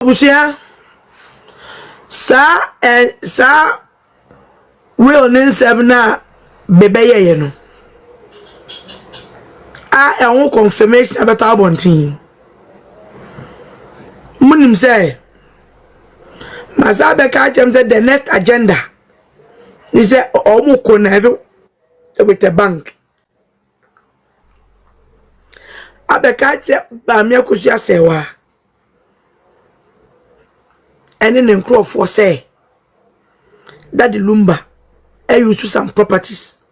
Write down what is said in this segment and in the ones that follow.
Busia sa we onin semna bebeye ye no a ehun confirmation about abontin munim say masabe ka chem say the next agenda he say omo ko na with the bank abeka che ba me akusia sewa ene ne nkro for say DaddyLumba used to some properties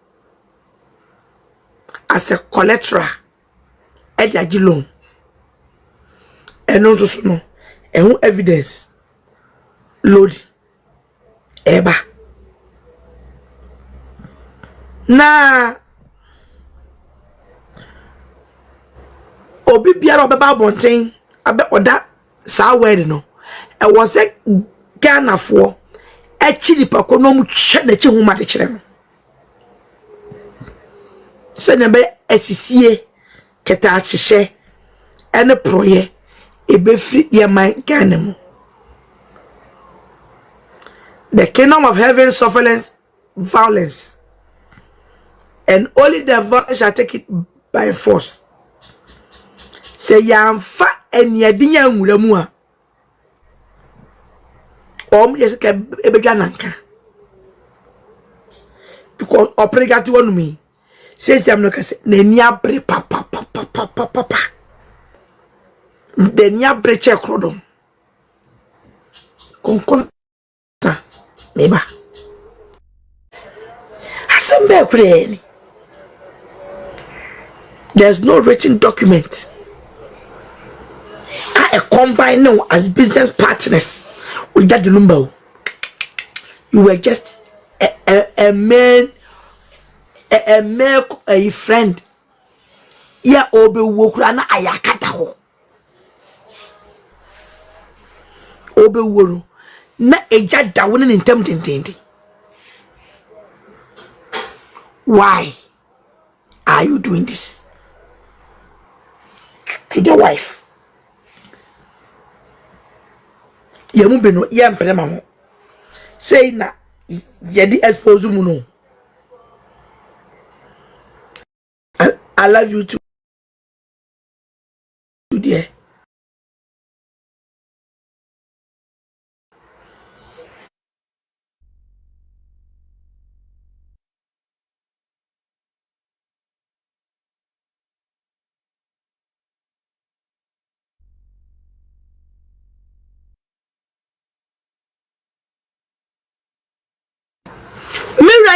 as a collateral at the loan and also no evidence load eba na obi biara obeba bonten abe oda sa word no e was a Ghana for actually pakonom hwe na chi huma de kire no se ne be asisie keta ahye ene proye ebefri yeman Ghana mu. The kingdom of heaven suffereth violence, and only the violent shall take it by force. Say yamfa enyadinya nwuramu a yesika ebedwa nanka because operate one me says them no kase na ni abre papa de ni abre che krodom konkon ta meba asembe kure. There's no written document a combine now as business partners with DaddyLumba. You were just a man, a friend. Ya obe wokura na ayakata ho. Obe woro na eja dawo ni ntem tentende. Why are you doing this to the wife? Yamu beno ya mprema mo say na yedi expose mu no. I love you too dear.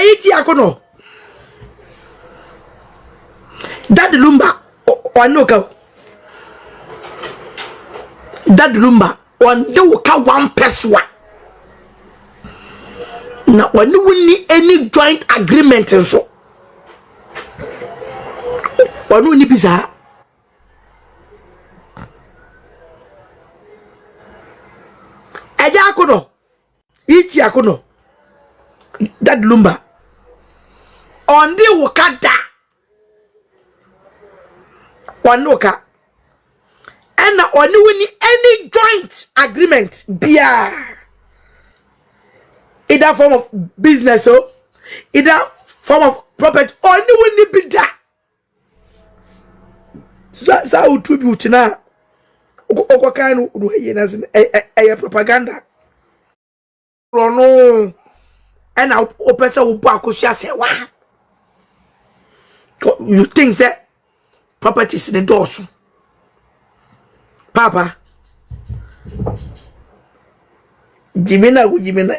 Iti Akonor DaddyLumba onoka DaddyLumba on the woka one peswa na wani wuni any joint agreement so wani wuni bisa Akonor iti Akonor DaddyLumba on the wakada one waka and only winning any joint agreement bia either form of business or either form of property only winning be that sa utribute na okokanu ruye na a propaganda no and I person will back say wow. You think that properties in the doors, Papa? Jimena,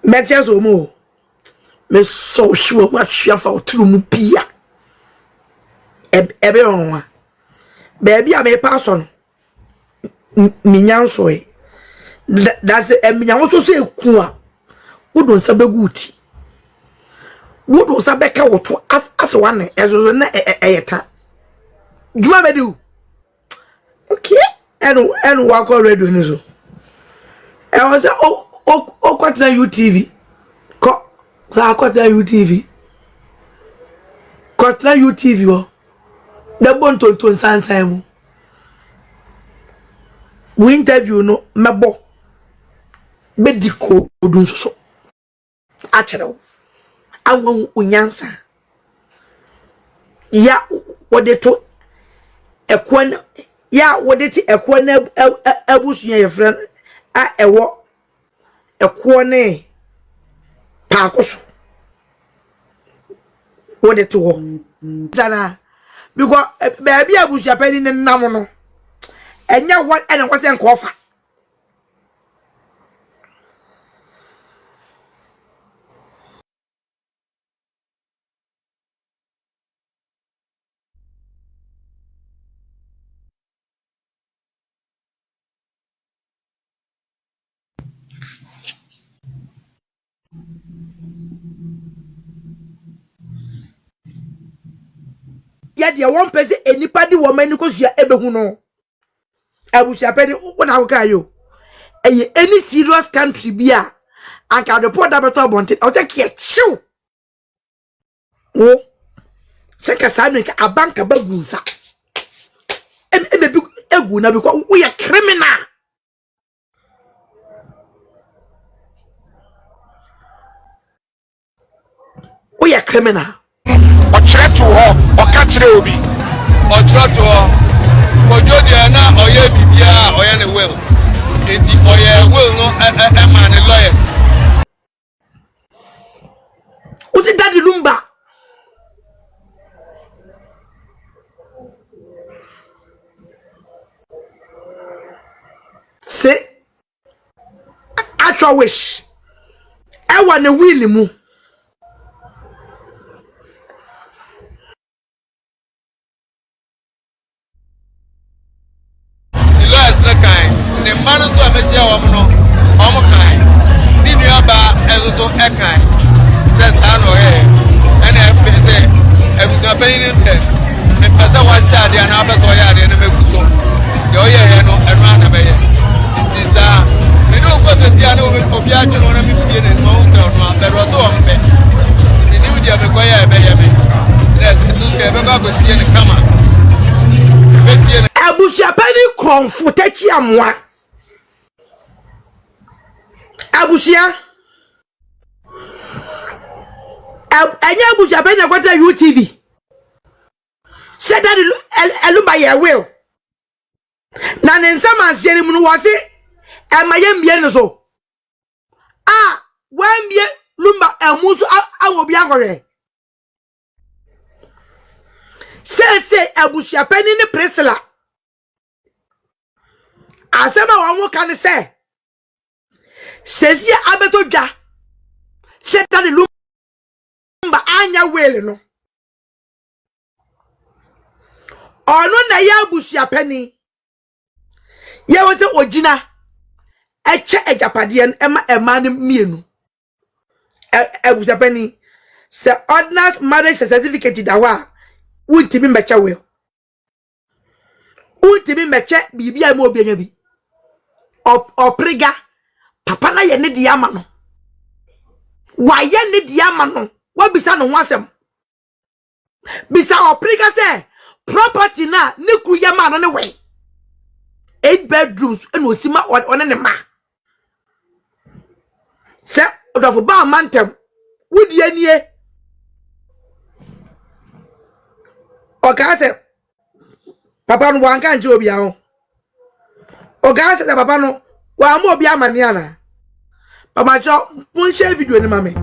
Matches or more. Me so sure much you for true mupia. Everyone, baby, I may pass on. Minyan soy. That's a minyan also say, Kwa, who don't sabe guti. What was a becker to as one as was an ayata? You ever do? Okay, and walk already in so. I was quite na UTV. Quite na UTV. Quite na UTV. The bon to sansa mu. we interview no mebo bediko odun so achero anwo unyansa ya wodeto ekwan ya wodeti ekwan abusuya ye friend a ewo ekwane paakoso wodeto ho sana because baby Abusuapanin ne nam no enya what ena kwase enkofa ya de one person enipa di wo mani kosua ebehu no Abusuapanin wona woka yo eye any serious country bia anka report that better bonte o take care chiw wo seka sanuka abanka bagunsa emebi egu na because we are criminal we are criminal o chere to ho o ka chere obi o chere to ho ojo de na oye bibia oye ne will enti oye will no e man lawyer usi DaddyLumba se actual wish e wa na will mu the kind the man so ameshia wo no omo kan ni nuaba ezo e kan says ano ena efe se Abusuapanin nte me pesa wa sha de na abeso ya de na meguso yo ye no enu ana be ye tisa me no go to dia no obi a tweno na me fie ne no so no abero so ombe ni udi abe ko ya be ye me yes to be be go tie ne kama Abusuapanin konfutachi amwa abusia anya Abusuapanin kwata UTV said that Lumba ye will na nsama asieri mu no wose emayembie no so wambie Lumba emusu awobi agore say Abusuapanin ni Priscilla asema wanwo kan say sesi abeto dwa say DaddyLumba anya wele no ono na ya Abusuapanin ye wo say ogina eche Agyapadeɛ ema ne mienu Abusuapanin say ordinance marriage certificate da wa untimi mecha we untimi mecha bibia ma obi anya bi opriga papa na ye ne di ama no wa ye ne di ama no wa bisa no ho asem bisa opriga say property na ne ku ye ma no ne we 8 bedrooms eno osima one ne ma se odofo ba mantem wudi anie oga se papa no wanka nje obi aho oga se papa no wa ma obi amane ana papa cho pun share video ni mame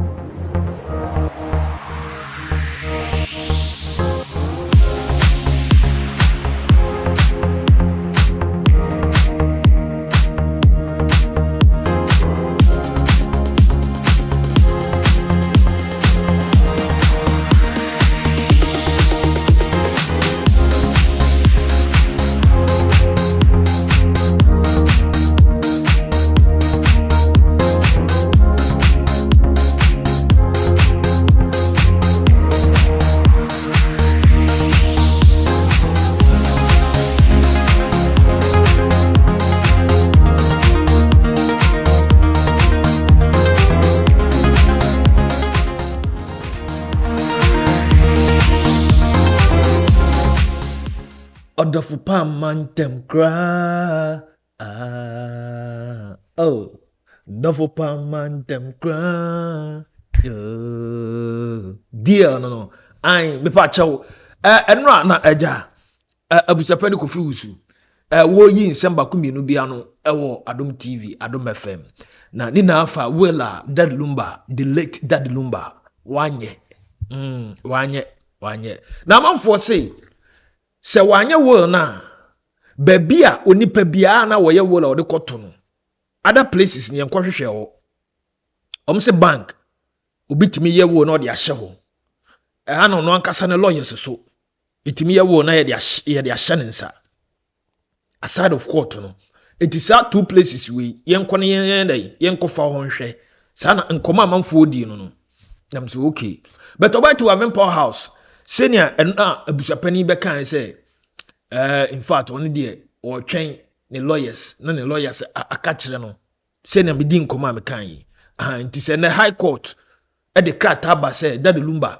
Odofo pam mantem kra Oh, Duffo man them cry. Dear no. I me pa chow. Enra na eja. Abusuapanin Kofi Wusu. Wo yi nsɛm baako mmienu bia no ɛwɔ Adom TV, Adom FM. Na ni na afa wela DaddyLumba, the late DaddyLumba. Wanye. Wanye. Na manfo say se wanye wo na baby a onipa bia na wo ye wo la wo de koto no. Other places ni enkohwehwe wo. Se bank obitimi ye wo na o de ahye ho. Ha no ankasa ne lawyers so. Itimi ye wo na ye de ahye ne nsa. Aside of court no. It is at two places we yenko ne yenko fa ho nhwe. Sa na nkoma amanfo odi no. I'm so okay. But about to have in power house. Senior and Abusuapanin be kan say in fact only there or train the lawyers, none the lawyers catch no. Senior be din nkoma me kan yi. It is in the high court at the crat aba say DaddyLumba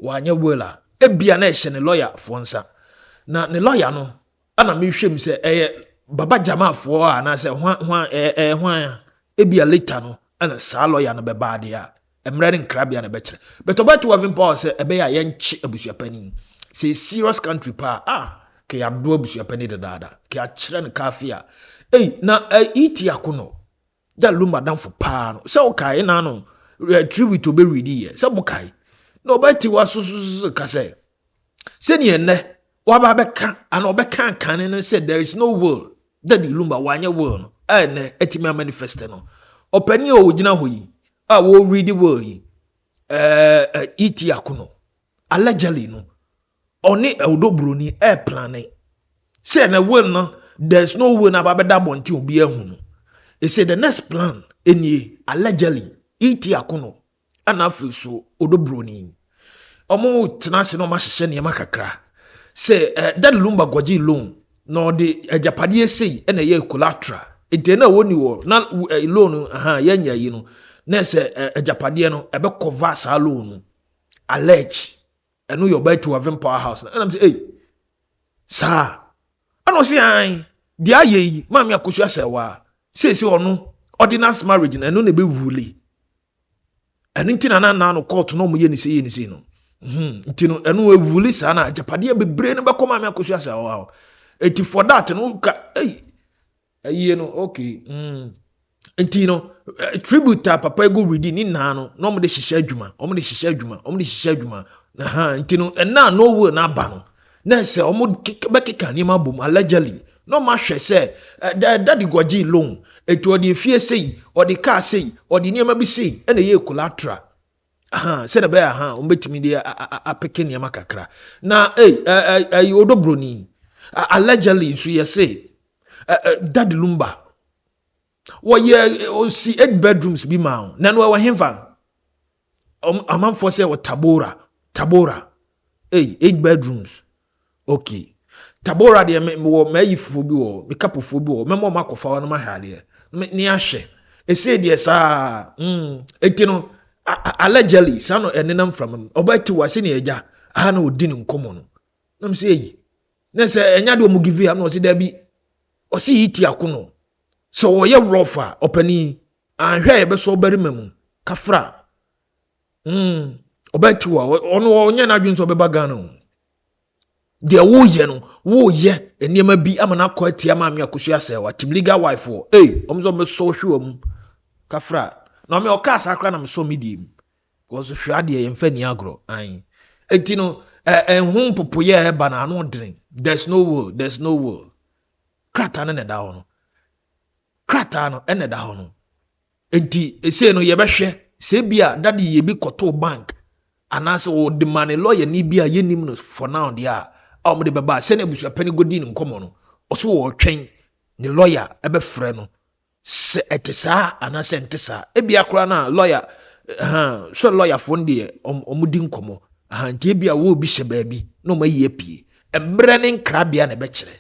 wanya wela ebia na ehye ne lawyer for nsa. Na ne lawyer no ana me hwem say baba jama for na say hwan ebia later no ana sa lawyer no be bad ya. Emreading crabia na betre. But about to have in power say ebe ya yenchi Abusuapanin. Say serious country pa ke abdo Abusuapanin dada. Ke achire ne kafia. Na iti Akonor. DaddyLumba dan for pa no. Se okay na no tribute to be ready here. Se bokai. No beti wa so ka say. Se ni enne wa ba beka and obeka kan and said there is no will. DaddyLumba wanya will no. Ene etima manifest no. Opani o gina hoyi. Wo read the word iti Akonor allegedly no oni OdoBroni planning say na will no there's no way na babeda bonti obi ehunu no e say the next plan enie allegedly iti Akonor ana so OdoBroni omo tenase no ma hye ne makakra say DaddyLumba goji loan no de Agyapadeɛ sei na ye collateral ente na woni wo na loan yanya yi no na se Agyapadeɛ no ebe cover sa loan allege eno your buy to have power house and I'm say sa ano say an dia ayi mami akosu asewa say ono ordinance marriage na eno na be wuli eno ntina na no court no mo ye ni say no ntino eno we wuli sa na Agyapadeɛ bebre no be ko mami akosu asewa eti for that no ka ayi no okay Entino tribute papa go reading ni na no mo de hihye adwuma omo de hihye adwuma entino na no will na ba no na se omo bekeka ni ma bom allegedly no ma hwe se daddy goji loan etu odi fie sei odi car sei odi niam bi sei na ye collateral se na be omo betimi de apeke niam kakra na OdoBroni allegedly so ye say DaddyLumba wo see 8 bedrooms bi ma na no wa hemfa amanfo say wo tabora 8 bedrooms okay tabora de me mayifo bi wo me kapofo bi wo me mo makofa wo no mahade ni ahye e say de sa etino allegedly sa no enenam from obati wase ne agya na odi ne nkomo no na me say na say enya de o mu give am no say da bi o see iti Akonor so ye rofa opani anhwe be so bari mamu kafra obati wa ono onye na adwun so be baga no de wo ye eniema bi amana kwa tia ma me akosu asewa tim legal wife wo omzo me so hwe mu kafra na me oka asakra na me so medium because hwa de ye mfa ni agro an etino enhun popoye e ba na no dren there's no will krata na da ho no krata no ene da ho no enti ese no ye behwe se bia daddy ye bi koto bank anase wo de money lawyer ni bia ye nim no for now dia o de baba se na Abusuapanin godin nkomo no oso wo twen ni lawyer ebe frɛ no se etesa anase entesa e bia kora na lawyer so lawyer fo ndie omudi nkomo nti bia wo bi hye baabi no ma yie pie embre ne nkra bia na be kire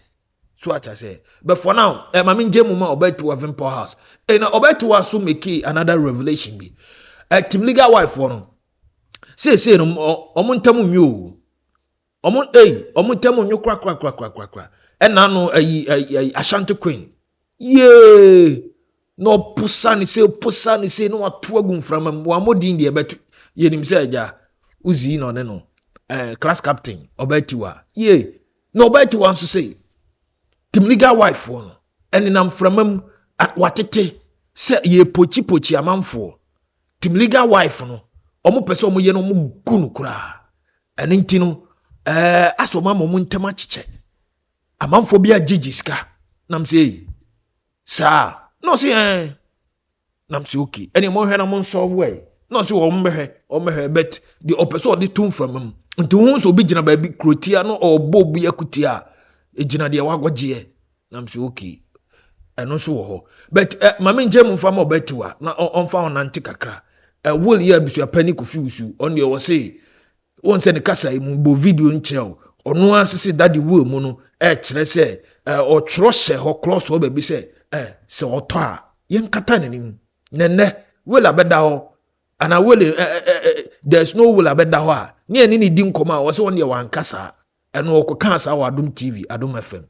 so what I say. But for now, mami njemu ma obetu have in power house. Na obetu wa so make another revelation bi. Team legal wife for no. Say no omuntamu nyu. Omuntamu nyu kra. Na no Ashanti Queen. Yeah. no pusa ni se no watu agu mframa wa modin de betu yenim se agya uzi no ne no class captain obetiwa ye no obetiwa nso se tim legal wife no ene na mframa mu watete se ye pochi amanfo tim legal wife no omo pese omo ye no mo gunu kura ene nti no aso mama mo ntama chiche amanfo bia gigiska nam se sa no se nam se okay ene mo hwe na mo solve way no se wo mbehwe bet the opposite of the two from him nti hu so bi gina ba bi krotia no obo bu yakutia egina de wagogye nam se okay eno so wo ho but mama nje mu fa ma obetiwa na onfa onante kakra will ya Abusuapanin kofi usu on the wo say won se ne kasa mu bo video nkyerɛw ono asese daddy will mu no kyerɛ sɛ o tworo hye ho cross ho ba bi sɛ se otɔ a yenkata nanim nenne will abeda ho ana will there's no will abeda ho a ne ani ni di nkoma a wo se won de wan kasa ɛno okoka sa wa Adom TV Adom FM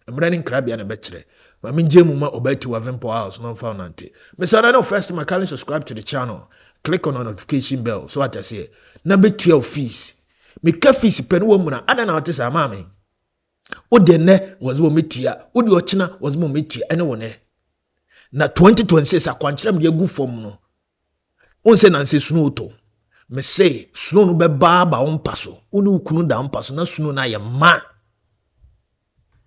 mra ne nkrabia na bekyerɛ mama njemu ma obati wa Vimpo House no found nante mesana no first my kindly subscribe to the channel, click on the notification bell so what I say na be 12 fees me ka fees penu wo mu na ada na wote sa maame o de ne was wo metua o de ochina was mo metua ene wo ne na 2026 akwankyerem de agu fom no on se na nse sunu to me say sunu no be ba wo mpaso oni ukunu da mpaso na sunu na ye ma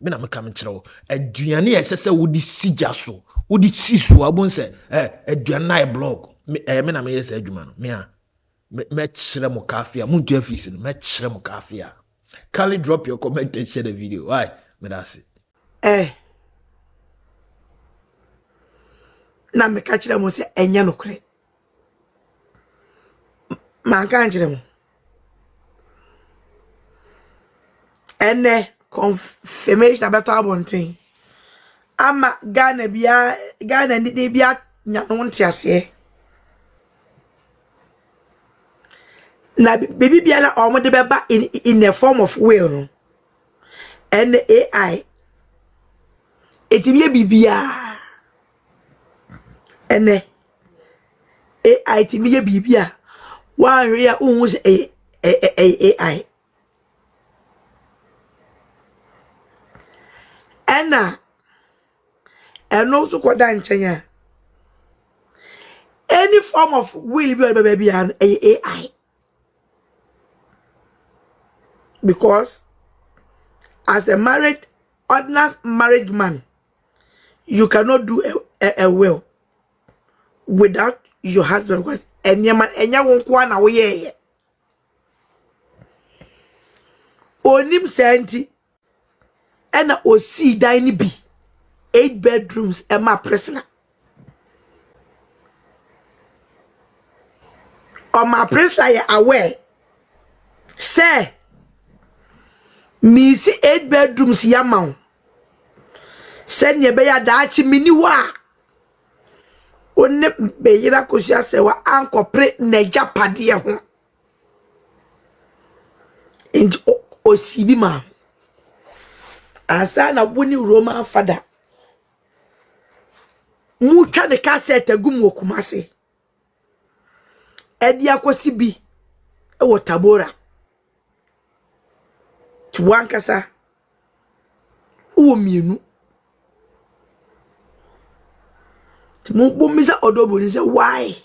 me na meka me kyerɛw aduane esese wodi sigya so wodi sisu abon se aduane na blog me na me yesa adwuma no me a me kyerɛ mo kafia muntu afisi no me kyerɛ mo kafia kindly drop your comment and share the video why me that's it na me ka kyerɛ mo se enya no kre man ka kyerɛ mo ene confirmation about abontin ama Ghana ni bia nya no ntiase na baby bia na omo de beba in the form of will no and AI etimiye bibia ene AI timiye bibia wan hwe ohun se AI ena eno so koda nchenya any form of will be baby an AI because as a ordinary married man you cannot do a will without your husband because enya wonko na wo ye onim senti ena osi dan ni bi 8 bedrooms ema presna o ma presna ya aware say mi si 8 bedrooms ya maw senye be ya daachi mini wa onne be yira kosia se wa ankopre na Agyapadeɛ ho enti osi bi ma asa na boni Roman father mu twa ne cassette agum wokumase edi akosi bi e wo Tabora twankasa uwo mienu timu bomisa OdoBroni se why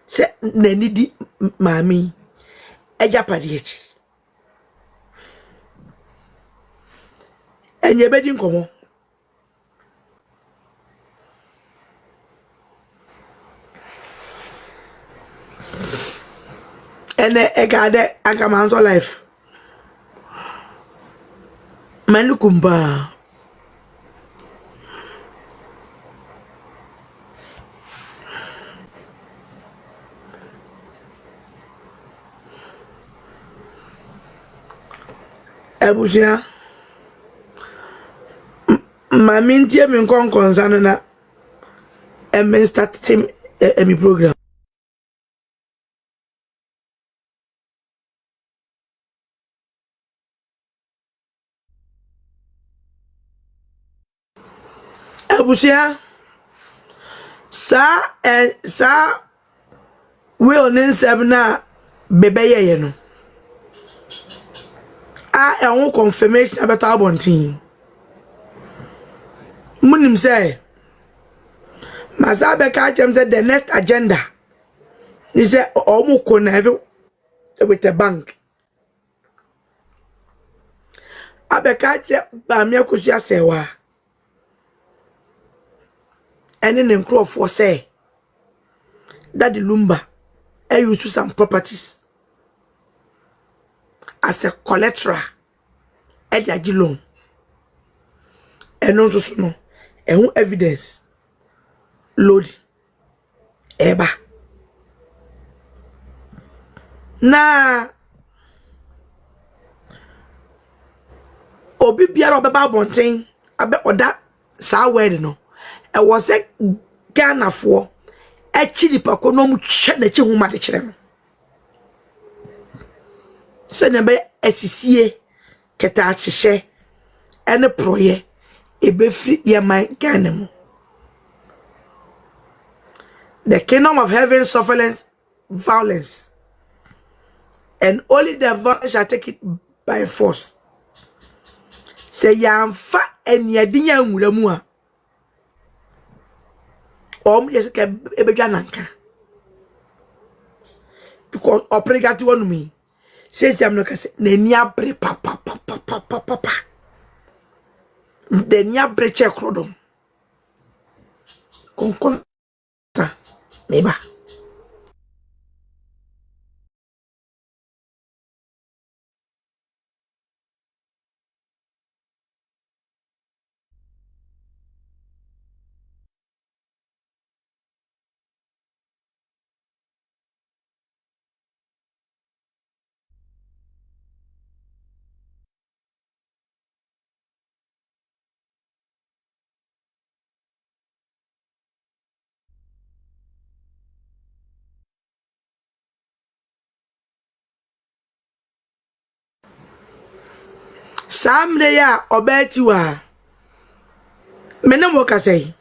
se nani di mami Agyapadeɛ chi enye bedi nkomo ene egade akamanso life manukumba abusia mami ntie mi nkonkonsa na em start team mi program abusia sa will ninsem na bebeye ye no a won confirmation about abontin munim say masabe ka chem say the next agenda he say omuko na with the bank abeka che ba me akusia sewa ene ne nkrofo say DaddyLumba I used to some properties as a collateral at the loan and also no evidence load eba na obi biara obeba bonten abe oda sa word no e was a Ghana for actually pako no mu hwe na chi huma de kire no se ne be asisie keta ahyehye ene proye ebefri yeman Ghana mu. The kingdom of heaven suffereth violence, and only the violent shall take it by force. Say yamfa enyadinya nwuramu a yesika ebedwa nanka because opregati wonu mi says them no kase na ni abre papa the ni abre che krodom konkon ta meba samre ya obeti wa menem wo kasai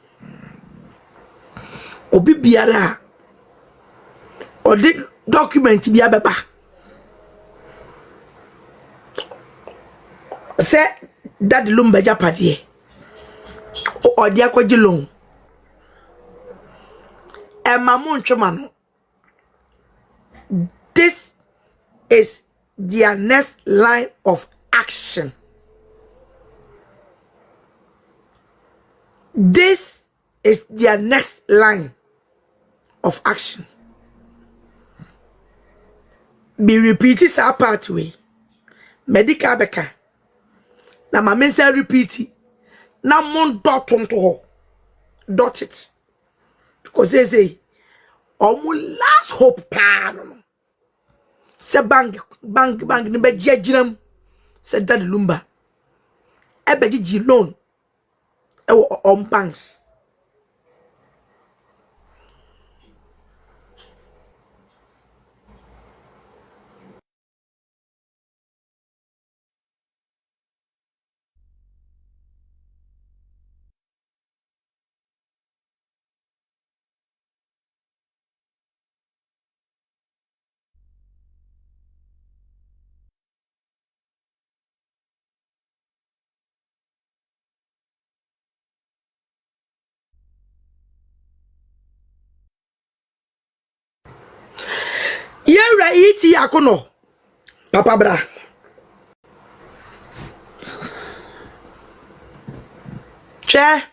obi biara odi document bia beba se DaddyLumba Agyapadeɛ odi akwaji loan e mamu ntwema no this is their next line of action. This is their next line of action. Be repeated sa pathway. Medical beka. Na ma mensa repeat. Na mon dot onto ho. Dot it. Because they say omu last hope pa no. Se bank ni be jejinam. Se DaddyLumba. Ebe ji loan. On banks. Yera iti Akonor papa bra che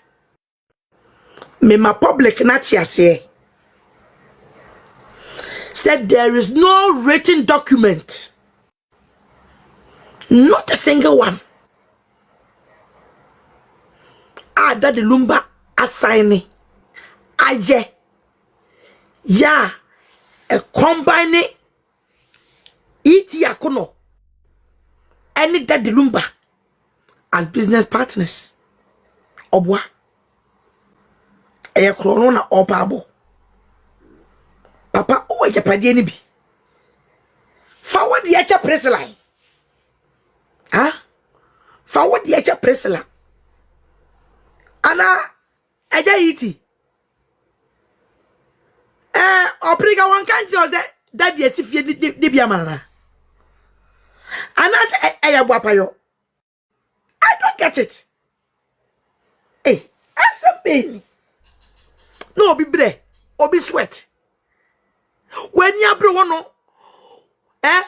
me ma public na tiase said there is no written document, not a single one. DaddyLumba assigning aje ya a combine iti Akonor any DaddyLumba as business partners. Obwa eye krono na opabo papa o Agyapadeɛ ni bi forward ye cha press line forward ye cha press line ana eja iti opriga one can't say daddy as if you did be a man. And I wapayo. I don't get it. Hey, ask some baby. No, be bre, or be sweat. When you bro one, eh?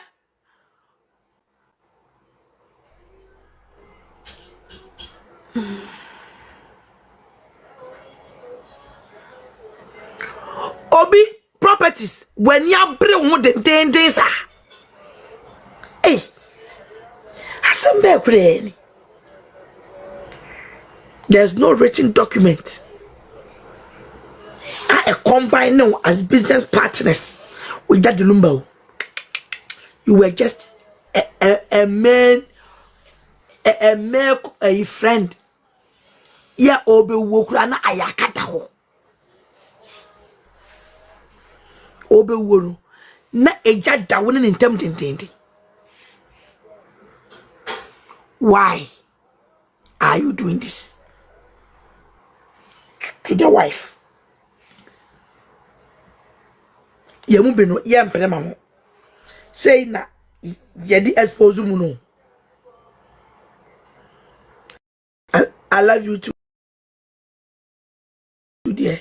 Obi properties when you bring one the sir. Hey, assemble. There's no written document. I combine now as business partners with DaddyLumba. You were just a man, a friend. Yeah, Obi Wokrana Ayakata ho. Obi Wuru na eja da woni in tempting. Why are you doing this to the wife? Yemu beno yem prema mo. Say na yedi expose mu no. I love you too, dear.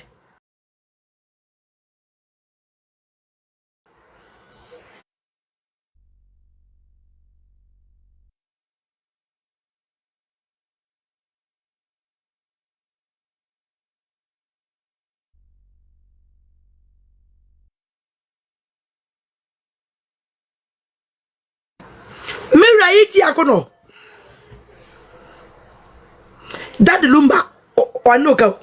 Mira iti Akonor. DaddyLumba onoka.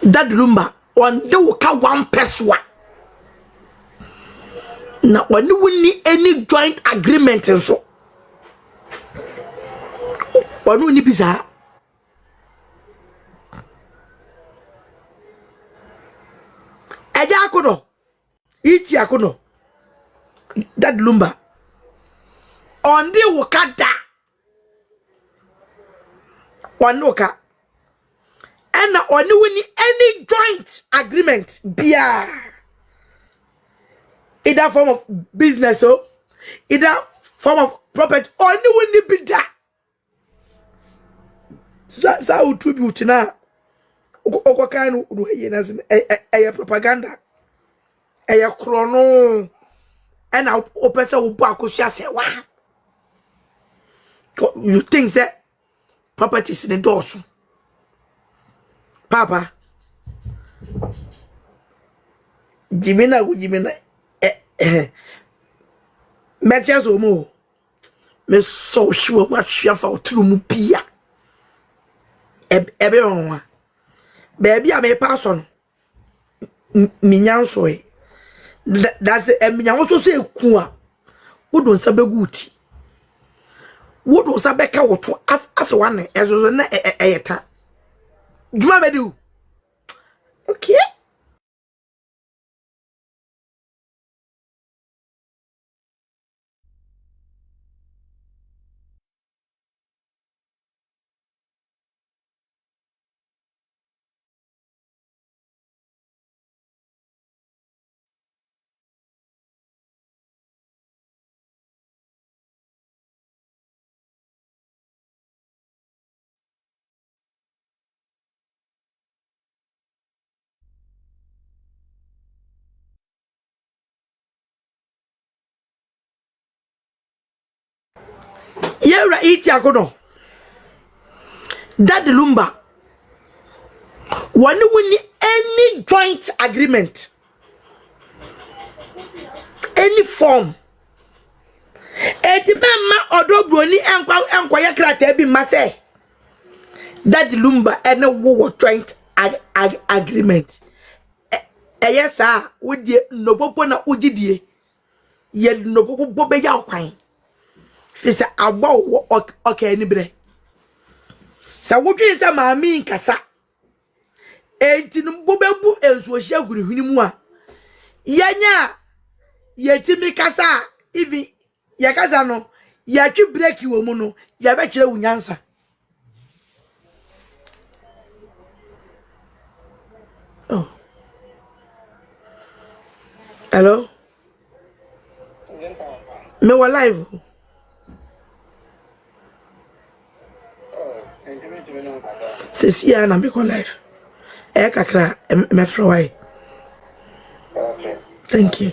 DaddyLumba on the ka one peswa. Na oni woni any joint agreement so. Wonu ni bisa. Eja Akonor. Iti Akonor. DaddyLumba on the wakada one waka and on any joint agreement bia either form of business or either form of property on the be that sa tribute na oko kan ruye na a propaganda a chrono. And our person will back say, wow. You think that properties in the doors? Papa, Jimena, Matches or more. Miss so sure much shuffle through Mupia. Everyone, baby, I may pass on. Minyansoy. That's a me also say kuwa wodon sabe guti wodon sabe ka woto as one ezo na eyeta djuma bedu okay Yera iti Akonor DaddyLumba one win any joint agreement any form Etibema OdoBroni enkwa yakrata bi mase DaddyLumba ene wo joint agreement yes sir wodi no popo na udidie ye no popo bobe ya kwan fisa agbo okay ni bre sa wodwe se maami nkasa enti no bobebu ensuo hia gurihuni mu a yenya yetimi kasa ivi yakasa no yatwi break wo mu no ya be kire wunyansa oh Hello? Me wa live. Sisi ya na me ko live. Kakra me fro why. Okay. Thank you.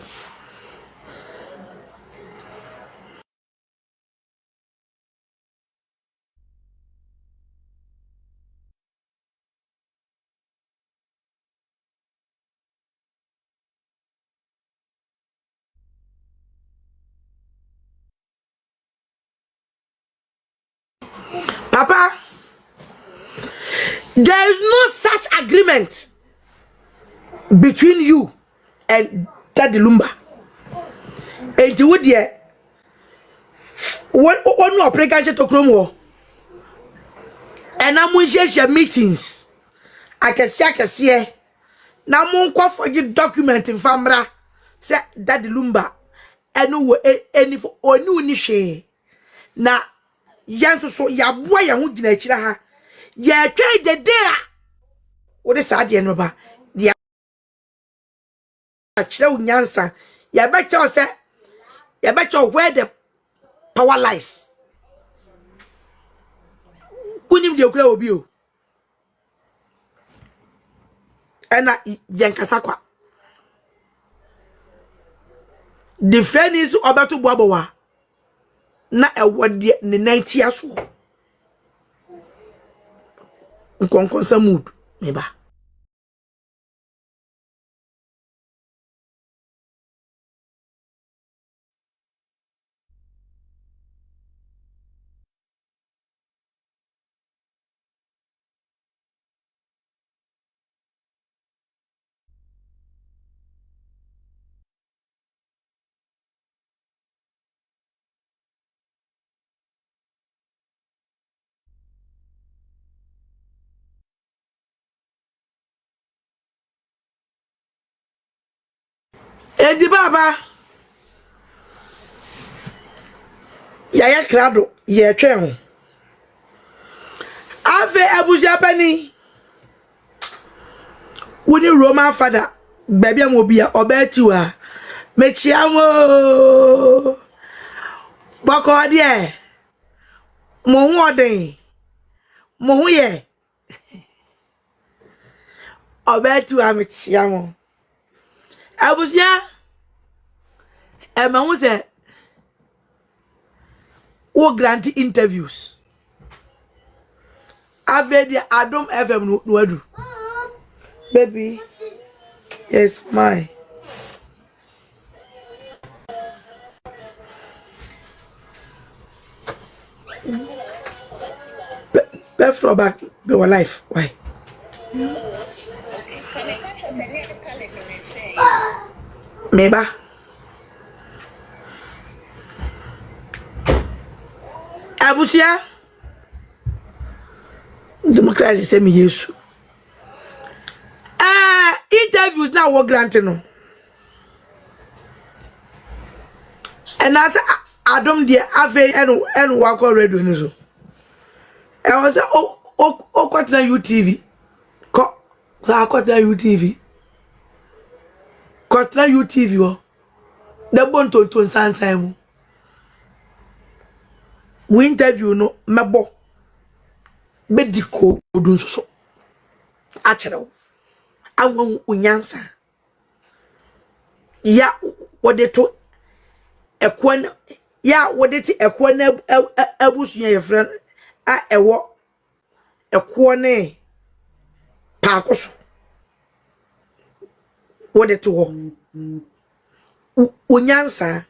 Papa, there is no such agreement between you and DaddyLumba. And you would yeah, one more pregnant to Chrome, and I'm with your meetings. I can see. Now, mon for your document in Famra, say DaddyLumba, and no any for or no niche. Now, Yanso so ya boy ya hu gina chira ha ya twa de a wo de saade no ba de a chira unyansa ya be cho se ya be cho where the power lies kunim de okura obi o ena yankasa kwa the friend is obato boabowa na ewo de ne 90 aso nkonkonsa mood me ba edi baba ya krado ye twe ho ave Abusuapanin woni Roman father baby am obi a obetiwa mechiamo bako de mo hu odin mo hu ye obetiwa mechiamo Abusia e ma hu se wo grant interviews ave de Adom FM no adu baby yes my be back be your life why meba Abusia democracy say me yesu interviews now wo grant no and as Adom de ave and work already no so I was o kwatna UTV ko sa kwatna UTV kwatna UTV wo the bonto to sansan mu we interview no mebo bediko odun so a kire awon unyansa ya wode to ekwan ya wode ti ekwan abusuya ye friend a ewo ekwo ne paakoso wode to ho unyansa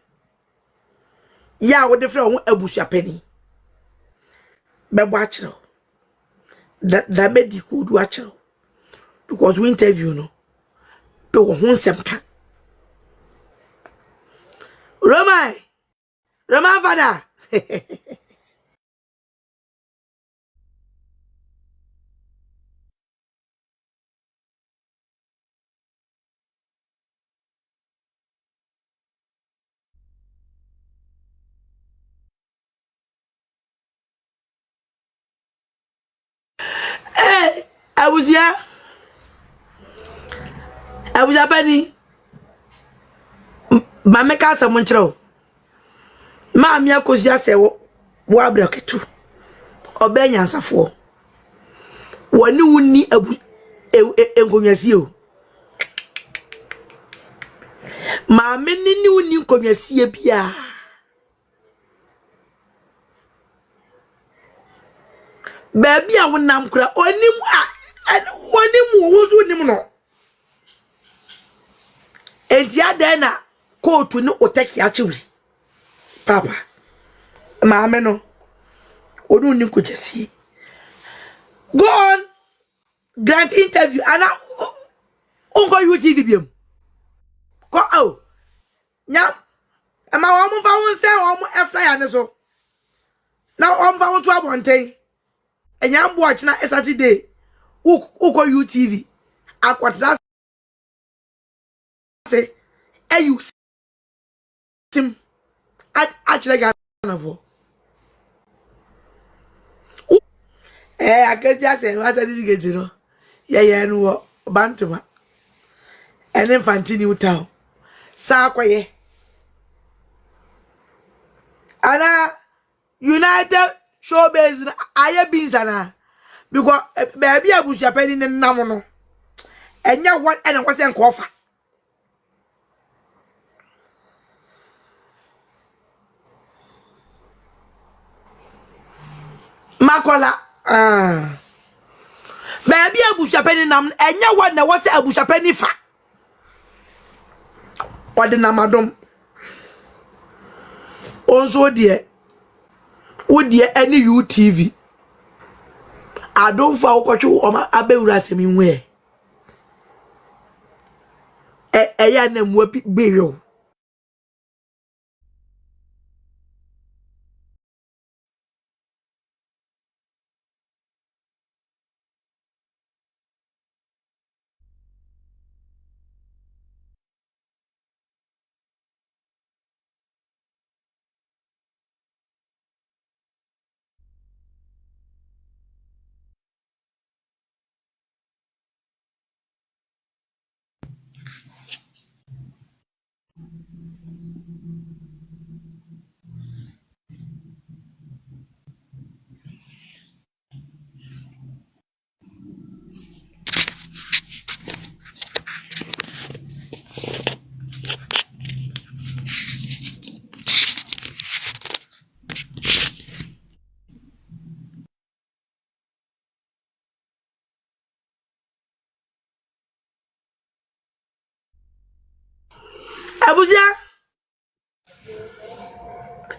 ya wode friend won Abusuapanin bebo a kire that medical do a kire because we interview no be wo ho nsɛmka Roman father Abusuapanin ma meka asem nkyerɛ ma me akosi ase wo abraketu oba nyansafo woni wuni abu enkonwasi o ma me ni wuni enkonwasi bia baby a wonam kura onim wo nim no entia den na coat ni otaki achiwi papa maame no onu ni kujesi go on grant interview ana onko UTV biem ko oh nya ama wo mo fa won se wo mo eflyer ne so na wo mo fa won to abonten enya mbo achina Saturday uko UTV akwatra se ayu sim achira gana vo akati ase wa certificate no ye no wo bantuma ene fantini utaw sa akoye ana United Showbiz aye binsana because baby Abusuapanin nam no enya one ene kwase nkofa makola baby Abusuapanin nam enya one na wase Abusuapanin fa ode namadom onso de wodie any UTV adon fa okotwe o abewura asemi nwe eya na mu beyo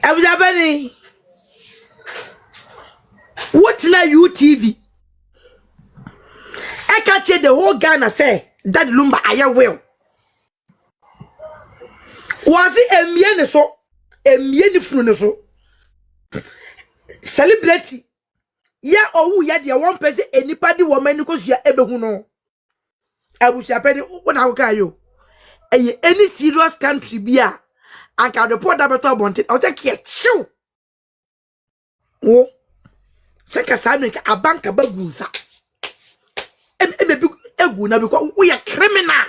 Abusuapanin what na UTV I catch the whole Ghana say DaddyLumba aye well was it emie ni funu ne so celebrity ya owu ya de one person enipa di woman ni kosua ebehu no Abusuapanin wona ho ka yo any serious country bia anka report that better bonte o take here chill wo seka sanuka abanka bagunsa emebi egu na because we are criminal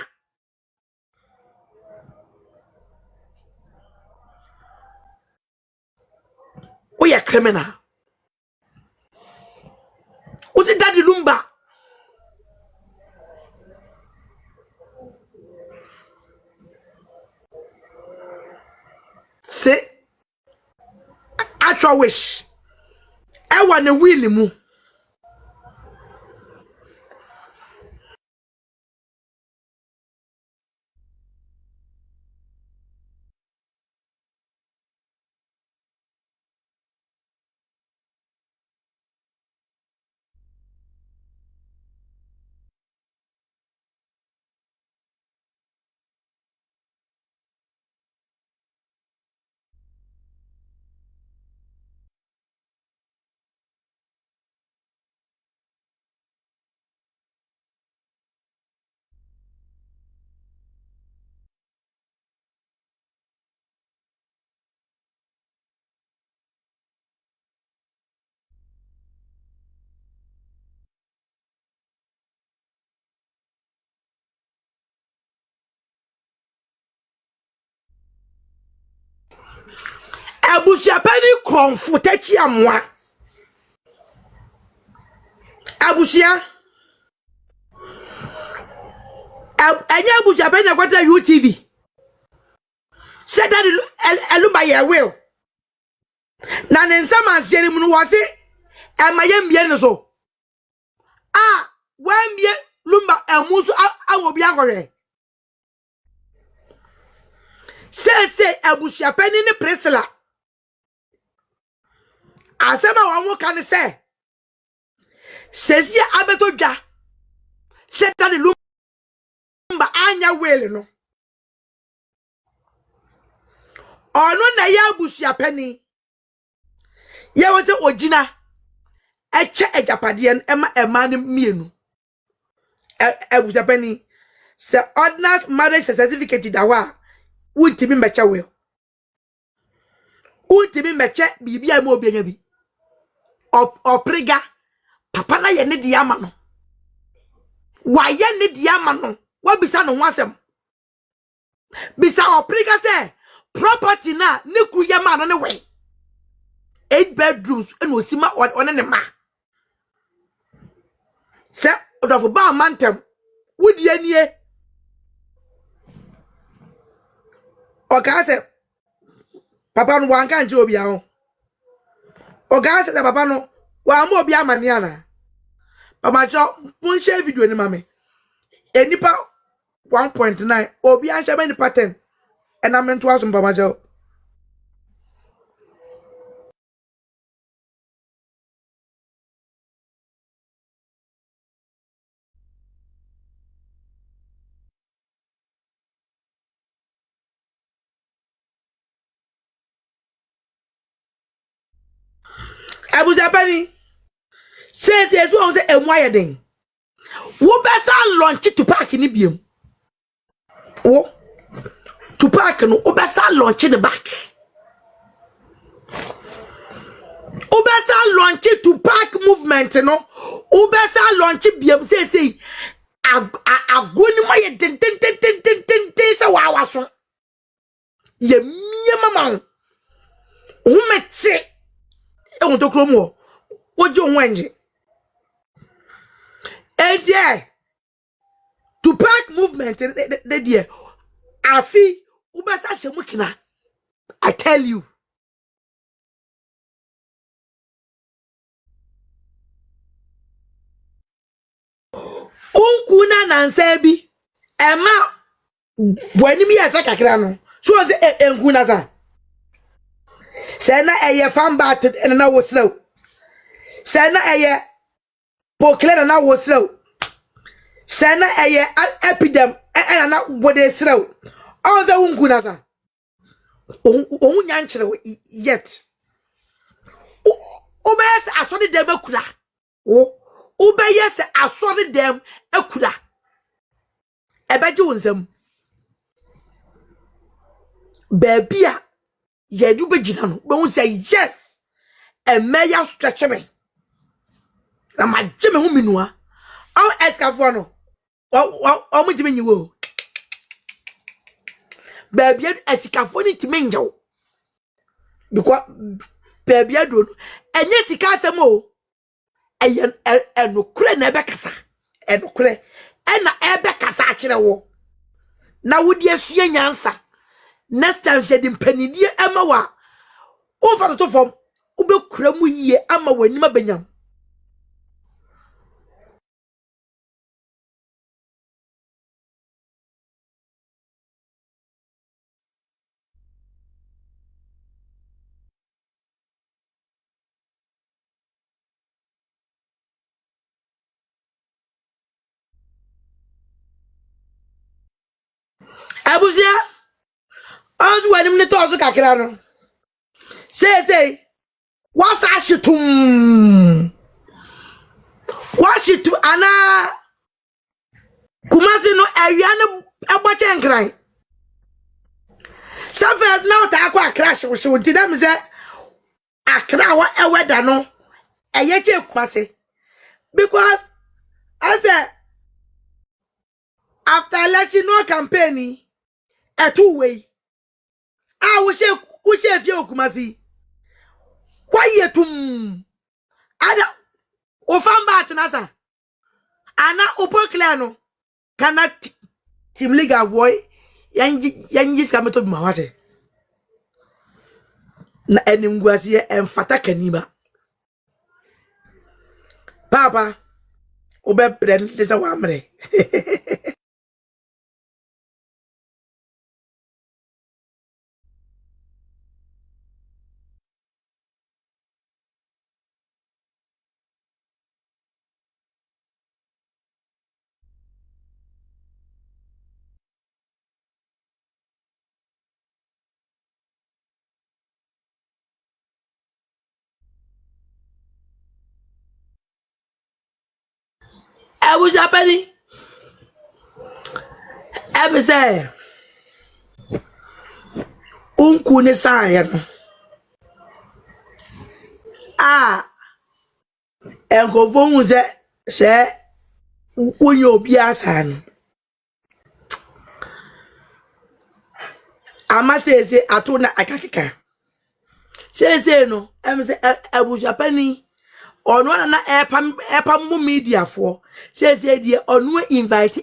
was it DaddyLumba say actual wish I want a wheelie mu Abusuapanin kromfo tachi amwa. Abusia. Anya Abusuapanin akwata UTV. Said Daddy-Lumba ye will. Na nensama asieri mu no wase emayem bie no so. Ah, when bie Lumba emusu awobi agore. Say Abusuapanin ni Priscilla. Asema wanwo kan say. Sesi abeto dwa. Say Daddy-Lumba anya will no. Ono na ya Abusuapanin. Ye was ojina. Eche Agyapadeɛ ema ne mienu. Abusuapanin. Se ordinance marriage certificate da wa. Untimi mecha we. Untimi mecha bibia ma obi anya bi. Oprega papa na ye ne di ama no. Wa ye ne di ama no. Wa bisa no ho asem. Bisa oprega se property na ne kuya ma no ne we. 8 bedrooms and osima on ne ma. Se odofo ba mantem wudi anie. Oga se papa no wanka nje obi aho. Oga se papa no wa ma obi amane ana. Papa cho pun share video ni mame. Enipa 1.9 obi an share nipa 10. And I'm into asum papa cho. Abusuapanin says yes one say emwa den wo besa launch to park ni biem wo to park no wo besa launch the back wo besa launch to park movement no wo besa launch biem say agoni ma ye den say wa so ye mie mama wo meti e to kromo oje onwanje eje to park movement de there afi ubesa shemukina I tell you unkuna nansa bi ema bwanimi ya kakra no so ze enkuna za Sena eye fan bat na wo slow. Sena eye pokle na wo slow. Sena eye epidem na wo de slow. Oza wunku na sa. Ohun nya nkyere yet. Obeyes asori dem akura. Obeyes asori dem akura. Ebeje wonsam. Babia ye do be gina no be say yes e meya stretch me na ma je me hu minua o escafo no o mo timi nyiwo baby escafo ni timi njew because baby ado no enye sika asem o enokure na ebe kasa enokure na ebe kasa akire wo na wodi asua nyansa next time said in penidie amawa over to form ube kramu yie ama wani mabenyam Abusia Anzu wani mne tozu kakira no. Say wasa shitum. Washitum ana Kumasi no awiane egboche nkran. Safes now ta akwa crash wo ti dem say akra wa eweda no eyeche Kumasi because I said after election no campaign a two way we share few Kumasi Quietum. Ada ofamba tinasa. Ana opo clear no. Kana team league avoid yanji skameto bi mawate. Na enimguase emfata kaniba. Papa obe pren desa wamre. Abusuapanin. Ebe say unku ne saye no. Enkofo hu se wonye obi asa no. Ama se ato na akakeka. Se no, se Abusuapanin ono na epam mo media for. Se die ono invite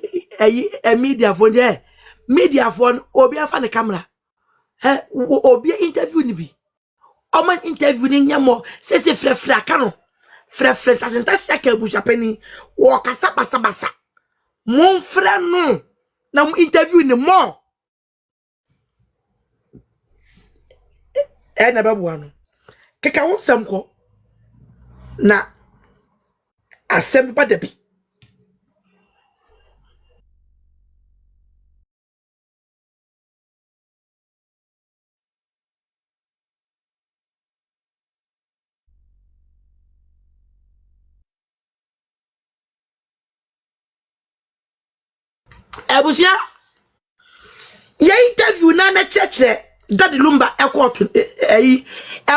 a media for there. Media for obi afa ne camera. Obi interview ni bi. Oman interview ni nyamo se frefra aka no. Frefra tasenta seka Abusuapanin wo kasa basa. Mon frère no na mo interview ni mo. Na babu ano. Keka won sam ko na asem pa dabi. Abusia ye interview na cheche DaddyLumba court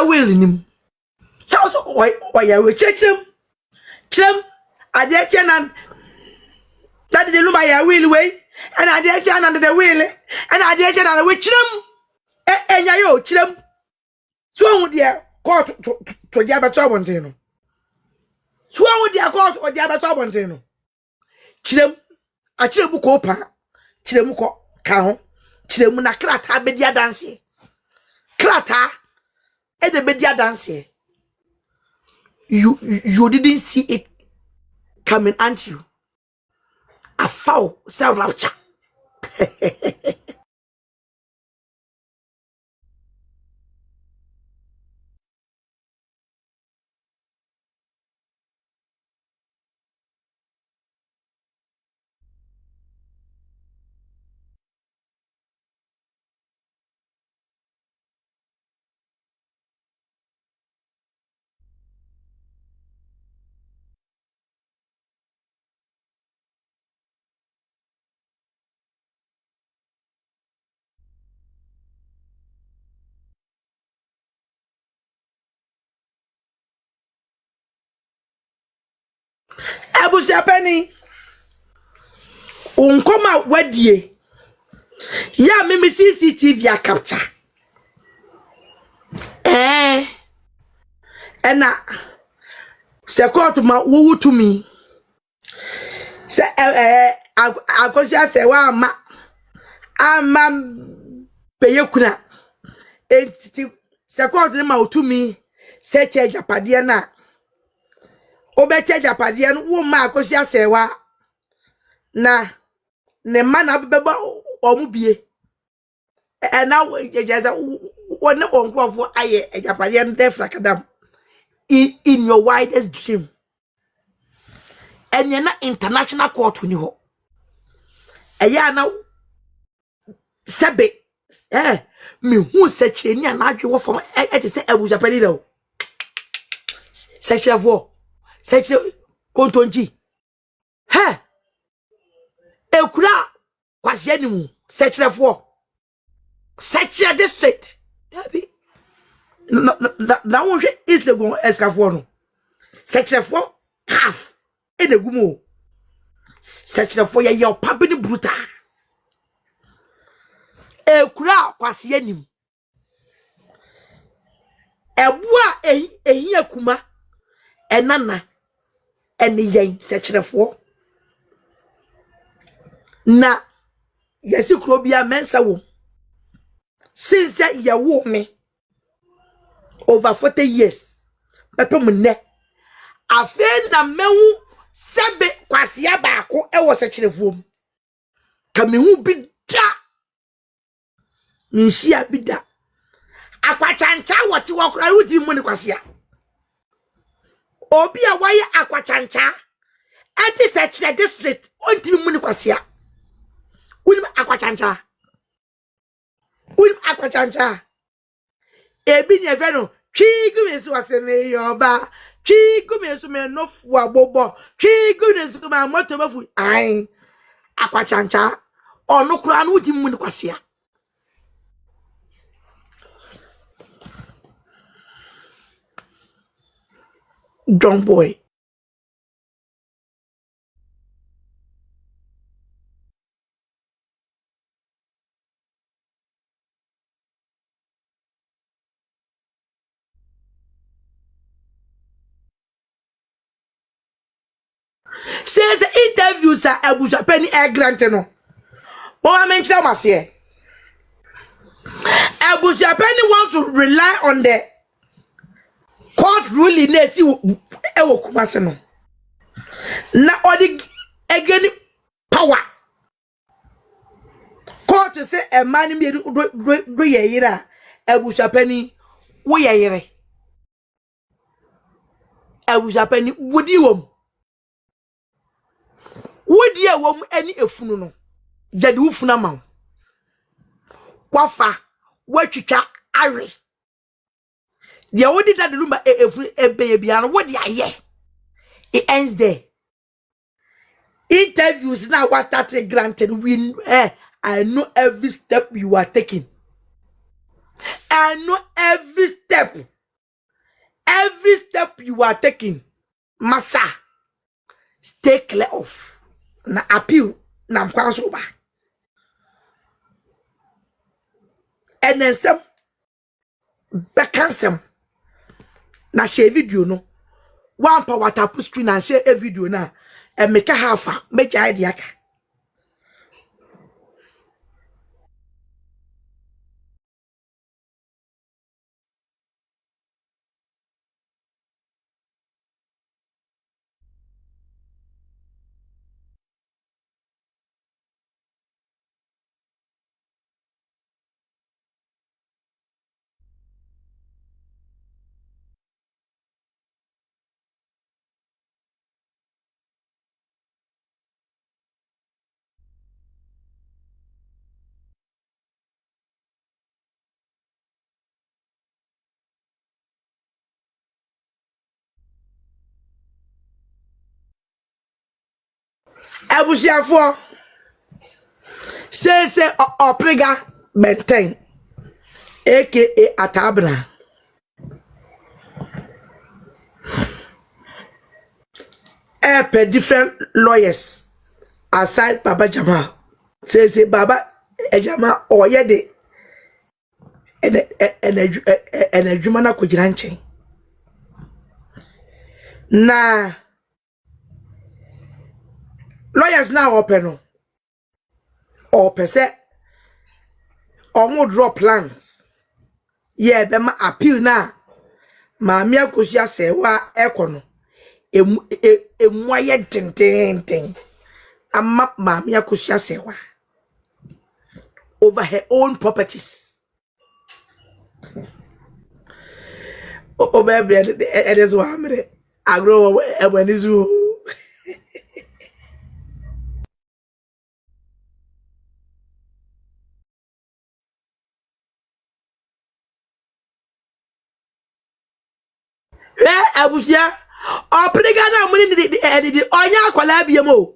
will nim. So why we chechem ade chenan DaddyLumba ya will way and ade chenan the will and ade chenan we chirem enya yo chirem so hu de court to dia beto abonten no so hu de court o dia beto abonten no chirem a chirem ko pa chirem ko ka ho chirem na krata be dia dance krata e de be dia dance. You didn't see it coming at you. A foul self-rapture. Abusuapanin unkoma wadie ya mimi CCTV a capture ena se court ma wo to me se akosia se wa ama peyekuna entity se court ni ma to me se che Agyapadeɛ na obeche Agyapadeɛ no wo ma akosia se wa na ne ma na beba omubie na jeje won onkrofo aye Agyapadeɛ no defra kadam in your widest dream. And you're not international court ni ho. Eya na sebe me hu seche ni anadwe wo fom e te se Abusuapanin do. Seche vo. Seche kontonji. Ekura kwase animu seche vo. Seche district. Abi na won hwe is le gon escafo no. Seche vo half enegumo. Seche vo ye your papi ni brutal. Ekura kwase anim. Ebua ehia kuma enana ene yen sekyerefo na yesi kro bia mensa wo since ye wo me over 40 years pepe mu ne afen na mehu sebe kwasia baako e wo sekyerefo mu kamehu bi da nshia bi da akwachancha woti wokra wudi mu ne kwasia obi a waye akwachancha enti sekyere district onti mu ne kwasia unim akwachancha ebi ne feno twigumesu waseme yoba twigumesu me nofu abobo twigumesu ma moto bafu ai akwachancha onu kura no di mu ne kwasia John boy says interviews are Abusuapanin grant no. Mama mention Masie. Abusuapanin want to rely on the court ruling na si ewo kumase no. Na odi again power. Court say a man me do yeyira Abusuapanin wo yeyire. Abusuapanin wodi wom. Wodi a wom ani efunu no yade ufuna ma wafa watwitwa are dia wodi DaddyLumba efunu ebeye bia no wodi aye it ends there interviews now was started granted we I know every step you are taking I know every step you are taking massa stay clear off na appeal na mkwanso ba enensem bekansem na share video no one power tap screen and share a video na e make hafa meja idea ka Abusuafo say oprega benten aka atabra per different lawyers aside Baba Jamal say Baba Jamal oyede en adwuma na kogina nchen na lawyers now open or per se or draw plans yeah bema appeal na maami akosia se wa Akonor emwaye tenten amma maami akosia se wa over her own properties o baby it is wa amre agro ebanizu abusia oprega na muni di onya akwala biemo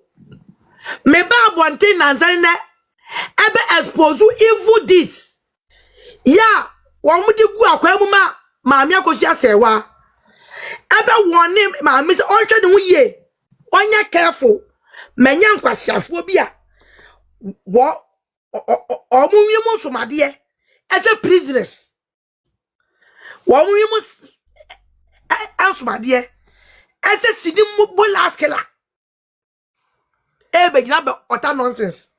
me ba bonten nanzare na ebe expose evil deeds ya won mudi gu akwa mu ma maami akosia sewa ebe woni maami se onhwe ne ho ye onya careful menya nkwasiafo bi a wo omunwi mu somade as a prisoners Wo mu ansomade ese sidi mo last killer be gina be utter nonsense.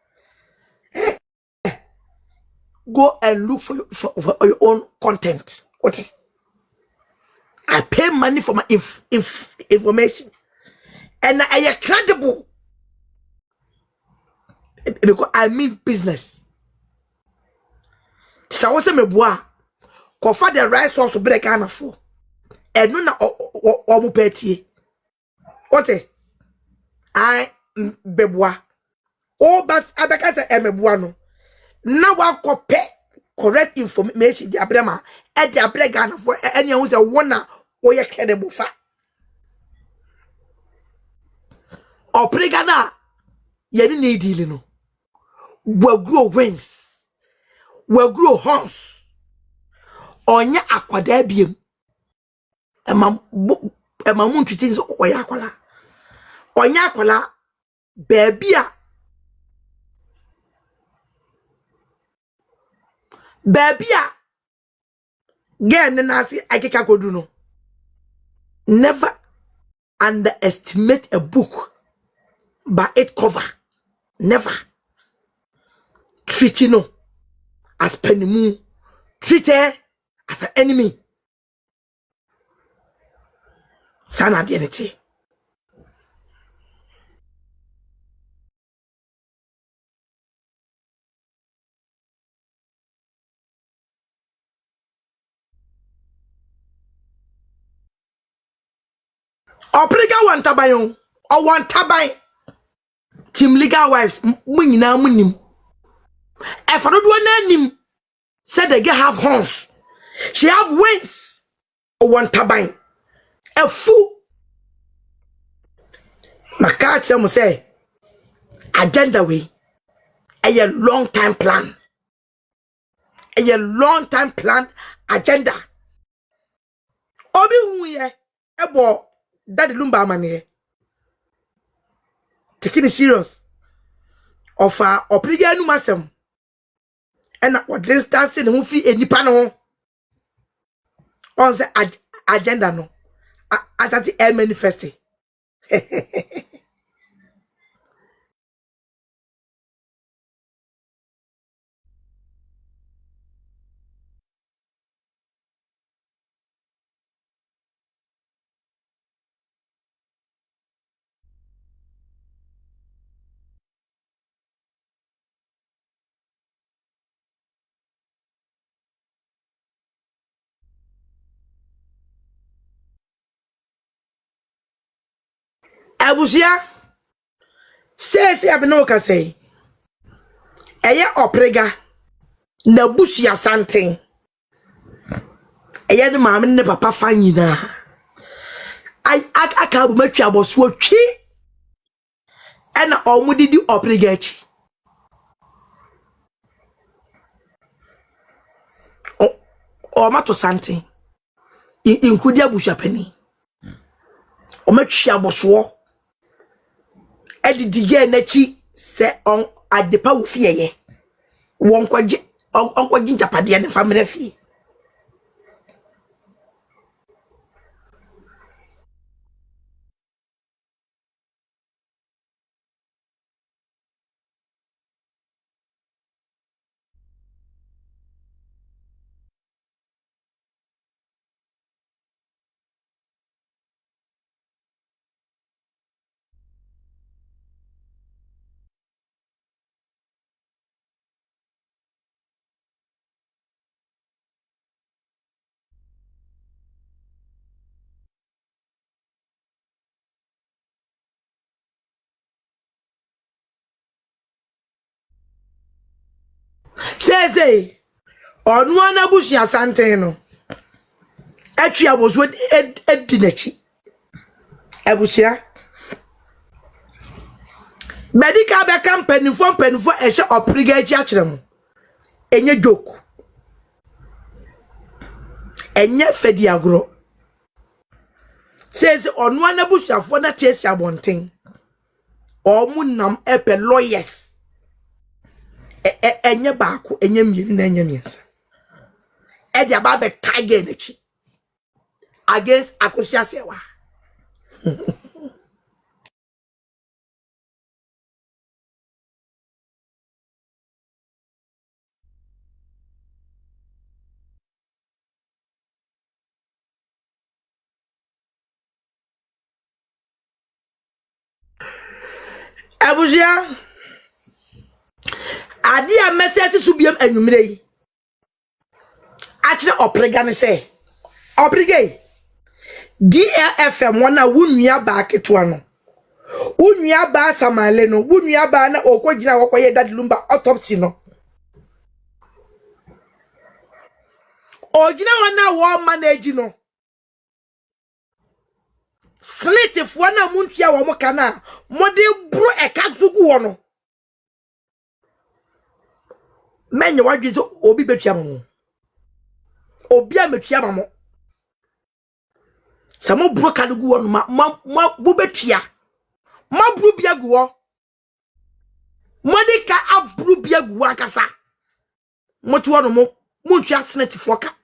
Go and look for your own content. What? I pay money for my information, and I am credible because I mean business. So what's me boy? Kofa the right source to break Ghana for, and no na omu peti. What? I beboa. Oh, bas abeka se emeboa no. Na wa kope correct information di abrema e di abre Ghana for any who say wona wo ye credible fa. Oprega na ye ni deal no. We grow wins. We grow horns. Onya akwada biem. Ema mu ntwiti so oya akwala. Onya akwala baby Gen nasi akeka kodu no. Never underestimate a book by its cover. Never. Treat no as penimu. Treat her as an enemy. Sana identity. Oprega wan tabayon or wan tabay team legal wives munyina munim. If I don't want nim said they get have horns. She have wings or wan tabay. A fool. My catch them say agenda way a long time plan. A long time plan agenda. Obi huye ebo DaddyLumba man taking it serious. Of opriga nu masem. And what this dancing who free any panel on the agenda no. As the air manifesting. Abusia say abino ka say eye oprega na busia santen eye de maame ne papa fa nyina ai aka bu matwa aboso twi ena omudidi oprega achi o mato santen inkudi Abusuapanin o matwa aboso Edi ye nachi se on adepa wo fie ye won kwaje GhPage ne family fie say onu ana busia santen no atwi aboso edinachi Abusia medical be company for ehye opriga achi akirem enye joke enye fedi agro says onu ana busia fo na tiesi abonten omunam epe lawyers enye baako enye miiri na enye miensa e dia ba be tiger na chi against Akosia Sewa. Abuja adi a message subiam anwumre yi akire oprega ne se oprega DLFM wana wunua ba ketua no wunua ba samale no wunua ba na okogina wokoye DaddyLumba autopsy no ogina wana wo manage no slate fo na muntua wo moka na mode bro ekakzugu wo no menye wadwe so obi betua mo obi ametua mo samo bro kadugu wo no ma bu betua ma bru bia gu wo mode ka abru bia gu wo akasa motua no mo muntua slate fo ka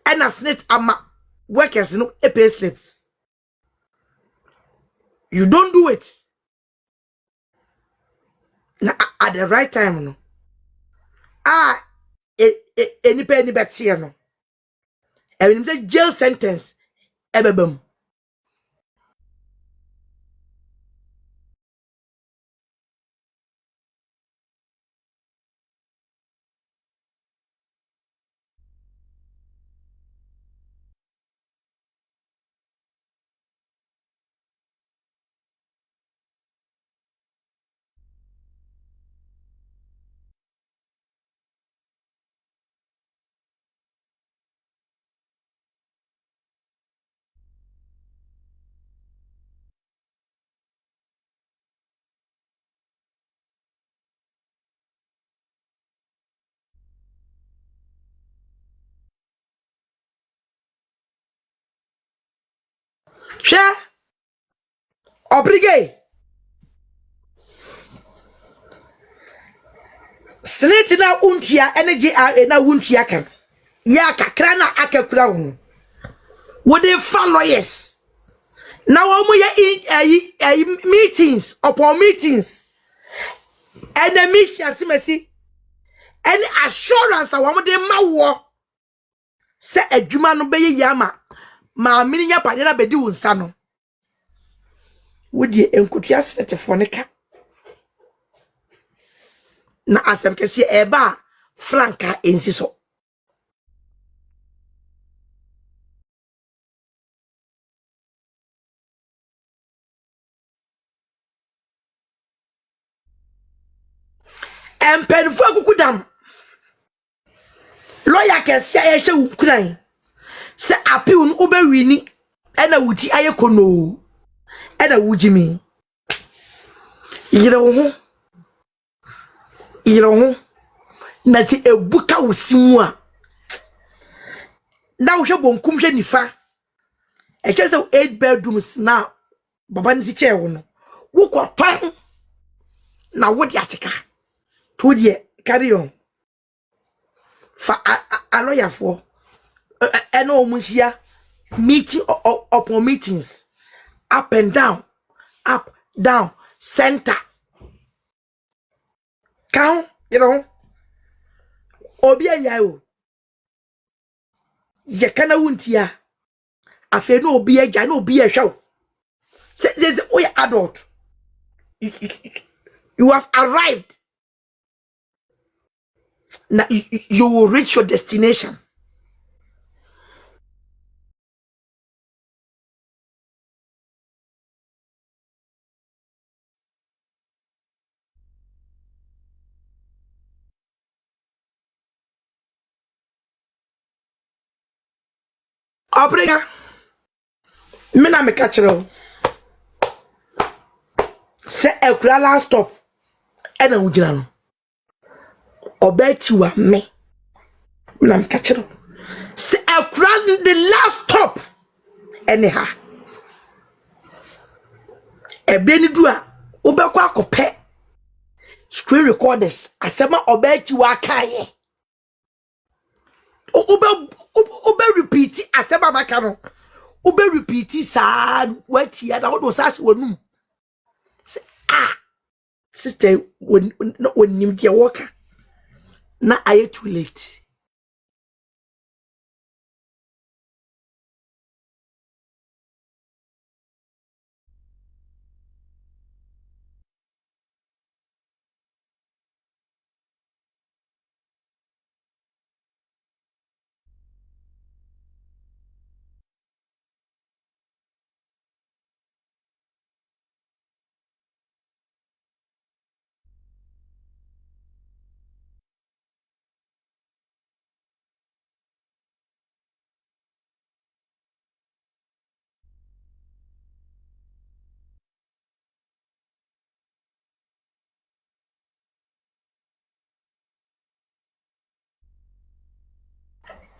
ena slate ama workers no pay slips. You don't do it na at the right time no. Any penny better no. And say jail sentence ebebem. Sha obrigé snake na untia energy na untia kan ya kakra na akakura ho wo dey lawyers na wo mo ya meetings upon meetings and the meeting asimasi any assurance wo mo dey mawo se adwuma no beye yama ma mini nya pade na bedi wo nsa no wodi enkutua setefo ne ka na asem kese eba franka ensi so empenfo akukudam lawyer kese ya hye wukuran se appeal no obewini ena wuti ayekono ena wujimi yire ho na ti ebuka wosimu a na wo hwe bonkum hwe nifa e che se 8 bedrooms na baba nsi che wo no wo koton na wo di atika to die carry on fa a lawyer for ena omunhia meeting upon meetings up and down center count obi anya o ye kana wuntia afi no obi agya no obi ehwa say we adult you have arrived now you will reach your destination. Obrega me na me kachiro se ekura last stop ena wugina no obeti wa me na me kachiro se ekura the last stop ene ha ebe ni du a obekwa akope screen recorders asema obeti wa kaye ube repeat asema makano ube repeat sa what ya na wo sa wonu sister when nim dia worker na aye too late.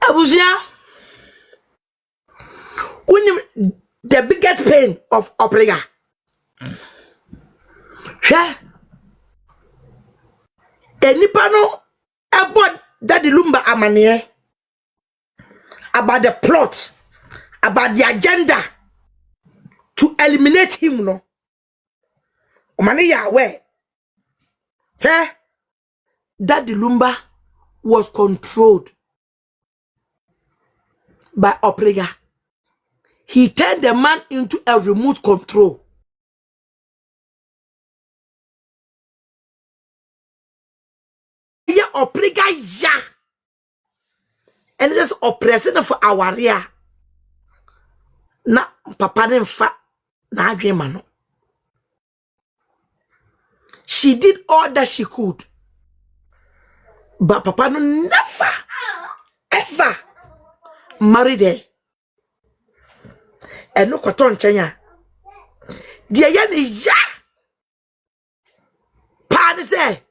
Abusia, when the biggest pain of Oprega. Enipano about DaddyLumba amane about the plot, about the agenda to eliminate him, no. Omani Yahweh. DaddyLumba was controlled by Oprega. He turned the man into a remote control. Yeah, Oprega, yeah. And just oppressing for our area. Na papa nem fa na adwemano. She did all that she could. But papa no never, ever married her. And no koton chenya. Dia yani ya. Pa say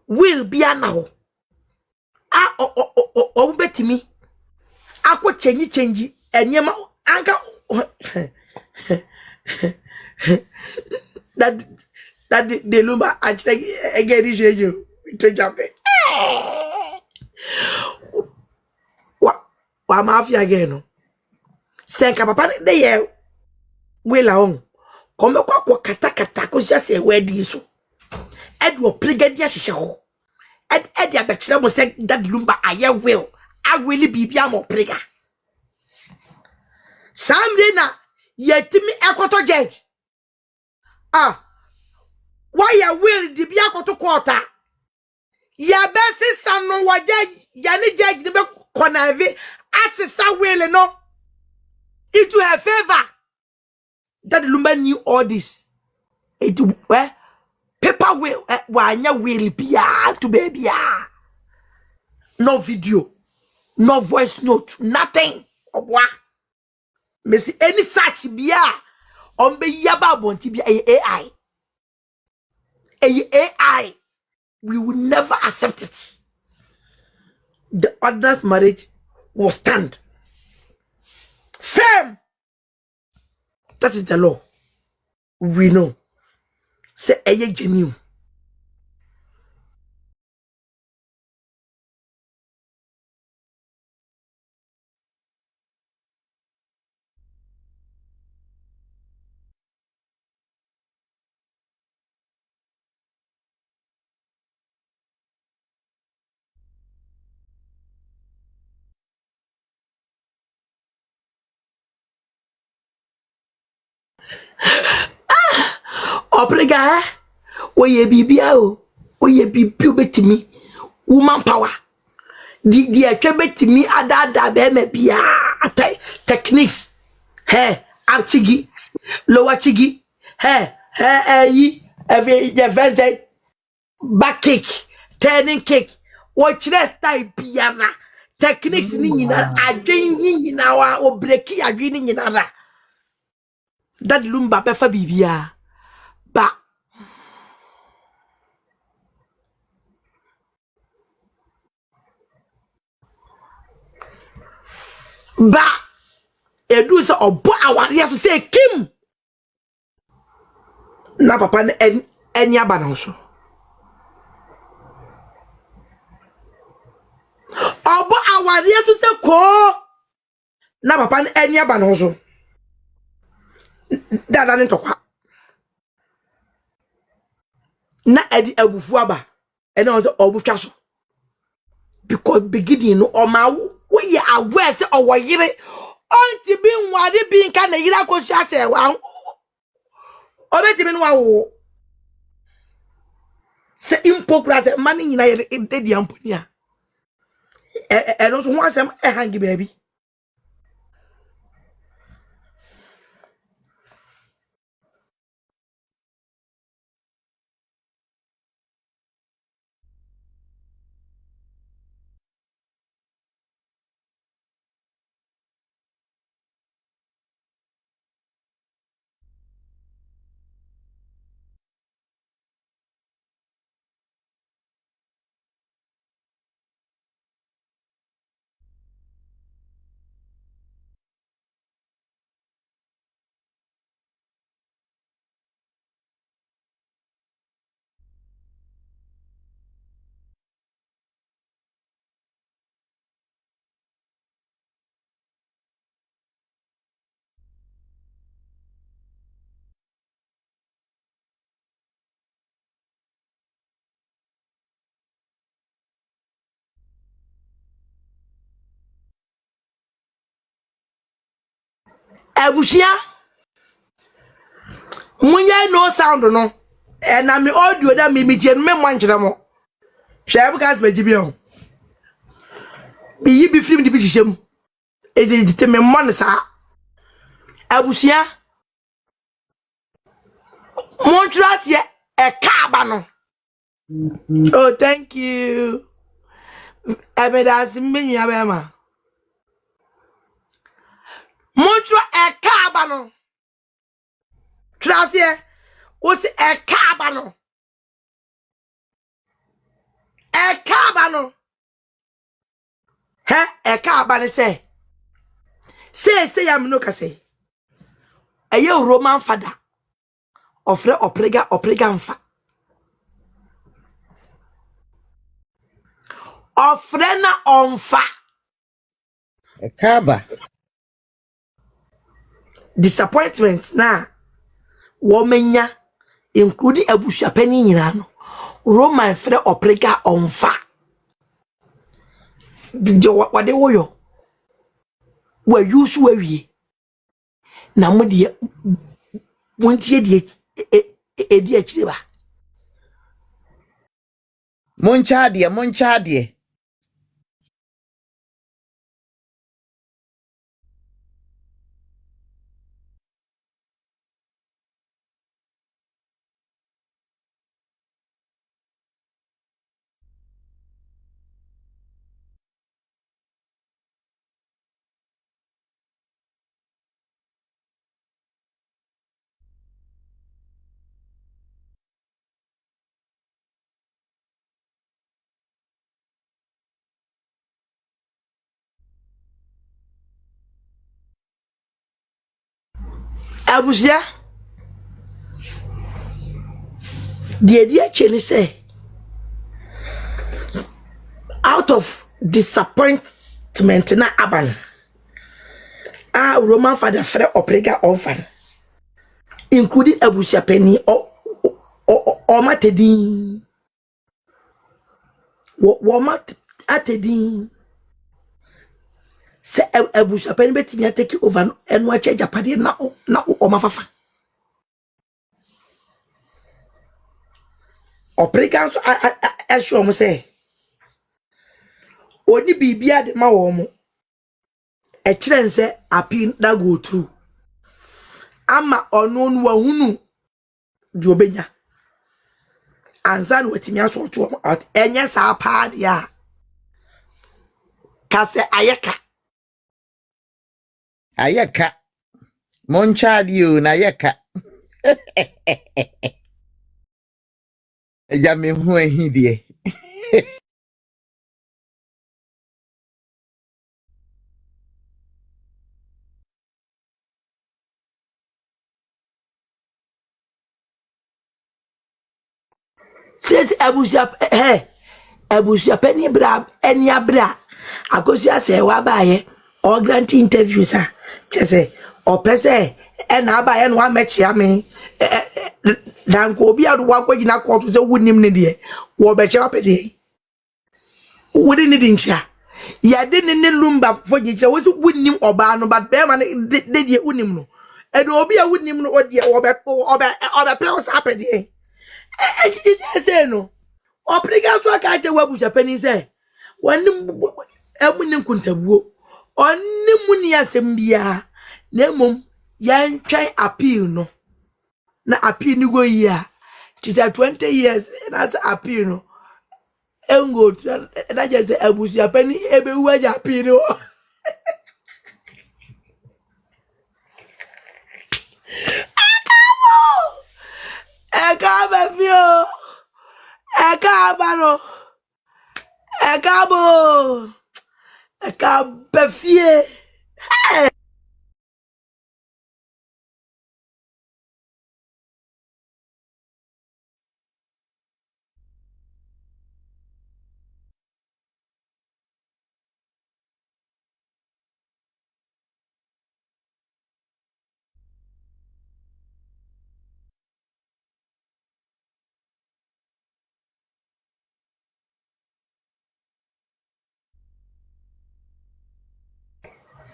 will be anaho. O betimi. Ako chenji enyema anka that the lumba actually again is you to jump it. Wa mafia again. Senka papa de ye wela on. Come kwa kata ko just a wedding so. Edwo pregadia hihye ho. Ed ya bekire mo say DaddyLumba aye will. I really bibia mo prega. Samre na yetimi ekoto judge. Why ya will di bia koto quarter? Ya besi sanu waje ya ni judge ni be konave asisa will no into her favor. DaddyLumba knew all this. It paper will wanya will bia to baby. No video, no voice note, nothing. Messi any such bia on be yaba bonti bia AI. AI. We will never accept it. The other's marriage will stand firm. That is the law. We know. Say aye genuine. Oprega, oye bibia o, oye bibiu betimi, woman power. Di etwe betimi ada be me bia techniques. Up chigi, lower chigi, yi every the back kick, turning kick. Watch that style biara. Techniques ni nyina adwen nyina wa obreki adwen nyina ra. DaddyLumba be fa bibia. Ba edu se obo aware ya say kim na papa eni aba na so obo awade to se ko na papa eni aba no so dada ne tokwa na edi abufu aba ena on se obutwa so because beginning no o ma wo ye aware se o wo yire onti bi nwade bi nka na yire akosu ase wa obeti bi no wo se impokra se mani nyina ye dedi amponi a no so ho asem hangi baby abushia munye no sound no na me audio da me tie no me mwankyere mo hwe bukas begibi o bi yi bi film di bi hyehyem e me mon sa abushia montrase e kaaba no oh thank you ebedas menua be ma montro e kaaba no trase o se e kaaba no he e kaaba ne se ya me no ka se eye roman father ofre oprega mfa ofre na onfa Kaba. disappointment na womenya including Abusuapanin nyina no roman fre oprega onfa de wade woyo wa yusu awie na mo de wontie de edi akire ba Monchadie. abusia de edi akire say out of disappointment na aban roman father fre oprega onfan including Abusuapanin o matedin wo mat atedin se Abusuapanin betimi take over eno ache Agyapadeɛ na o mafafa oprega so asho mo say oni bibia de ma wo mo e kire nse appeal that go through ama ono no wahunu di obenya anza no wetimi aso to out enye sa paad ya kase Ayeka. Monchadie na yeka. Ya me hu ahidie. says Abusuapanin bra eni abra Akosia say wa baye or grant interviews ah. Chese or pese and abaye no amechia me. Dan ko obi adu wa kwagina court say wonim ne de. Wo be Agyapadeɛ. Wodi ne dinchia. Ya de ne lumba for gicha wo so wonim oba no but be ma de de wonim no. And obi a wonim no odi obe plans Agyapadeɛ. E say no. Opriga so aka je wa Abusuapanin say wonim emunim kuntabuo. Onim ni asem bia na mum yan twan appeal no. Na appeal ni go year. It is 20 years that's appeal no. Engo that just say Abusuapanin ebe wu aja appeal no. Ekaba fio. Ekaba no. Ekabo. Ekaba fie.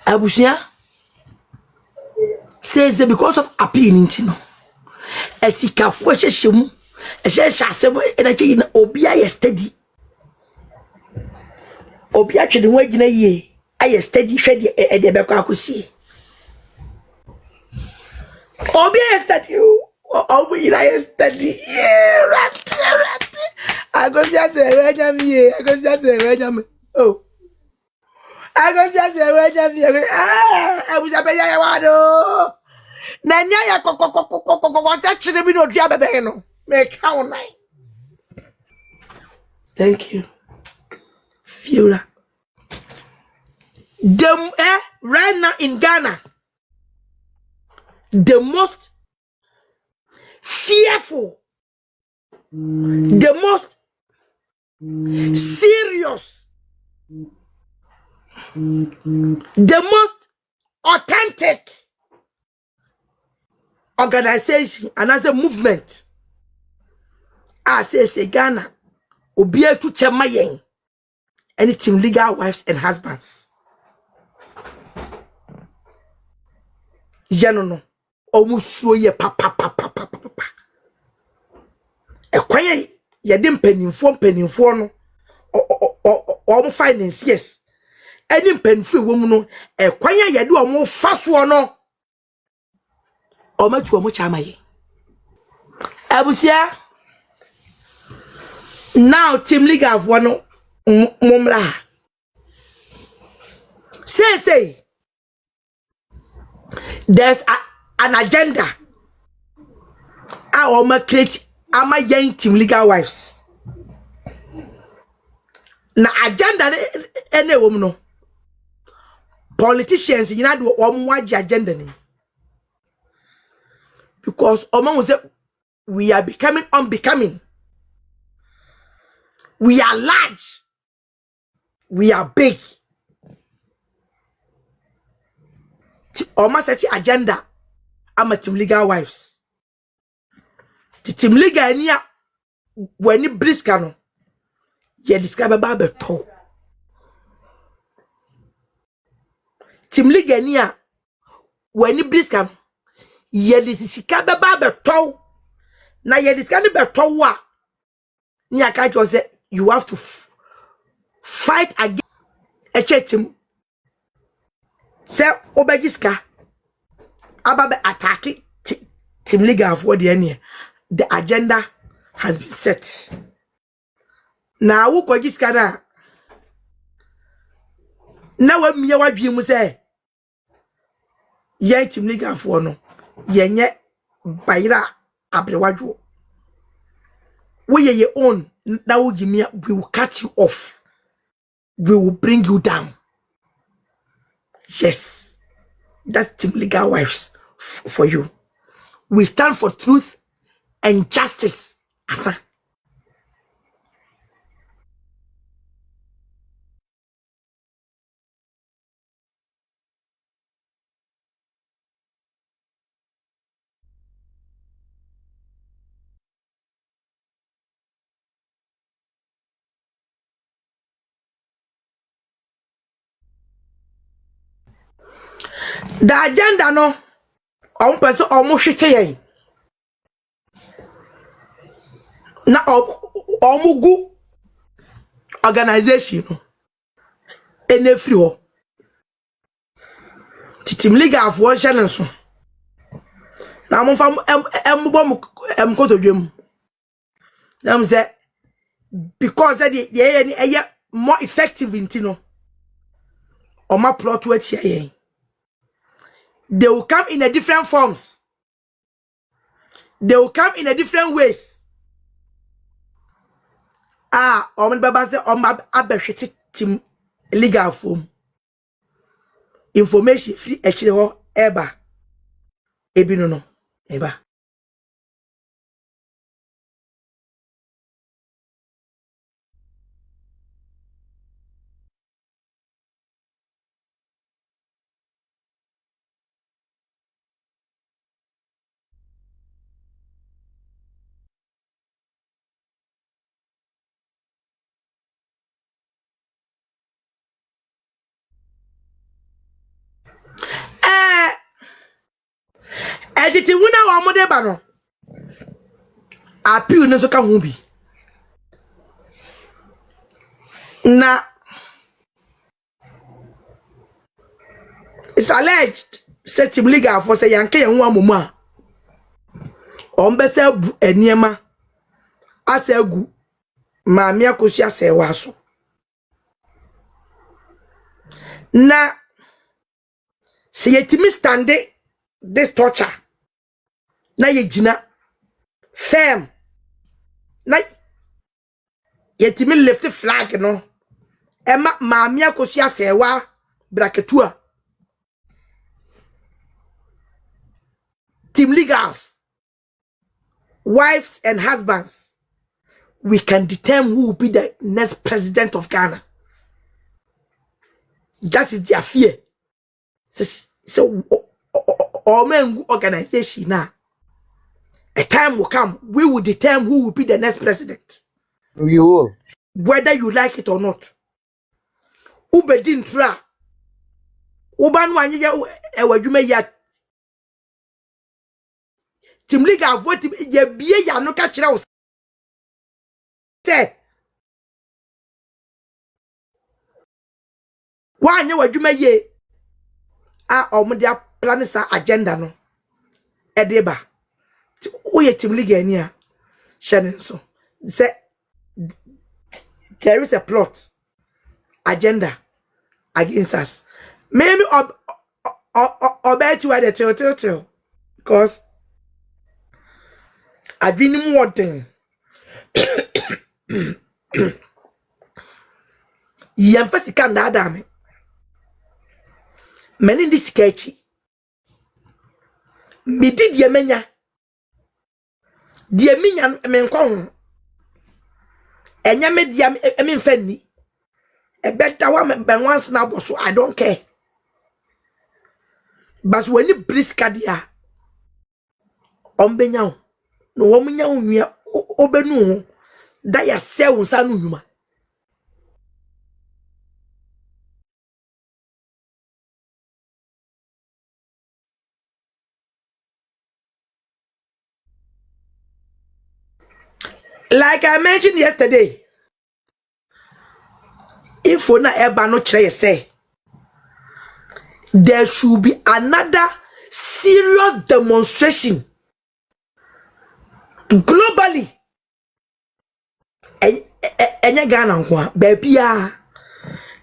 Abusia says that because of appealing to no. Esikafo hyehyem ehyehyasem enake na obi aye steady. Obi atwede ho agina yie aye steady hwede e de bekọ akosi. Obi aye steady obi aye steady. Rat. Agosia se wanyam agosia se wanyam. Oh. Agosia se wanyam Abusuapanin ya wado. Na nya ya kokokokokokoko ta chire bi no dua bebe no. Make count nine. Thank you. Fiora. Right now in Ghana, the most fearful, the most serious, the most authentic organization and as a movement, I say Ghana, obia to chemayen, anything legal wives and husbands. Janono, almost so ye papa. A quiet, ye dim penny for no, or finance, yes. Any pen free woman, no, a quiet ye do a more fast one, no. Or much or much am I? Abusia. Now, Team League have one mumra. Say, there's an agenda. I will create my young Team League wives. Na agenda any woman no. Politicians, you know, do agenda ni. Because Oman was we are becoming unbecoming. We are large. We are big. Oman set the agenda. I'm a Team League wives. The Team League ania when you briskano. Ye discover babe to. Team League ania when you briskano. Ye discover babe to. Na ye discover babe to wa. Nya catch was say you have to fight against a team. Say obegiska ababe attacking Team League of what the agenda has been set. Now who kogiska na wa miya wa dwi mu say ye Team League of no yenye bayira abrewadwo we ye own now we will cut you off. We will bring you down. Yes, that's Team Legal Wives for you. We stand for truth and justice. Asa. The agenda no person hwete yen na omugu organization no ene free ho titim legal for channel so na mo fam embo kotodwem na mo say because the more effective into no or my plot to it. They will come in a different forms. They will come in a different ways. My baba say my abeshete team legal form. Information free actually ho eba. Ebi no eba. Ejiti wuna wa mo de ba no. Appeal no so ka ho bi. Na it's alleged set him legal for say yanke yan wa momu a. Ombese bu eniema asegu maami akosi asewa so. Na se yetimi stande this torture na yegina firm na yetimi lift flag no ema maami akosi asewa braketua team legals wives and husbands we can determine who will be the next president of Ghana. That is their fear. So men organization now. A time will come, we will determine who will be the next president. We will. Whether you like it or not. Ubedin tra. Uban wanya ewajume ya Team League vote ye biye ya no ka kire wo. Say wanya wadwuma ye omudia plan sa agenda no edeba oye Team League ani a shane so say there is a plot agenda against us maybe obeti wa the till because adwinim wording yemfasika na adame many in this sketchy. Me did ye menya. Dear minion, men con. And ya made yam, fenny. A better woman than once now, so I don't care. But when you brisk cadia, Ombenyao, no woman ya obenu, that ya sell sanuma. Like I mentioned yesterday, if we na eba no kire say there should be another serious demonstration globally. Enya Ghana nko baby a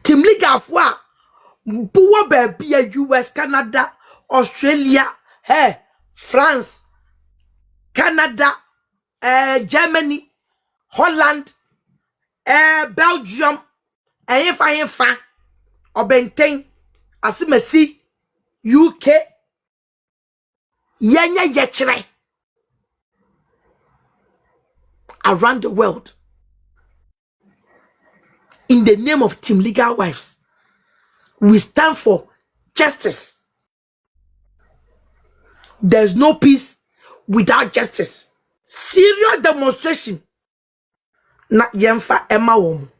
Team League afwa buwa baby a US, Canada, Australia, France, Canada, Germany, Holland, Belgium, fa obenten asimasi UK yenya yechre around the world in the name of Team Legal Wives. We stand for justice. There's no peace without justice. Serious demonstration na yemfa ema wom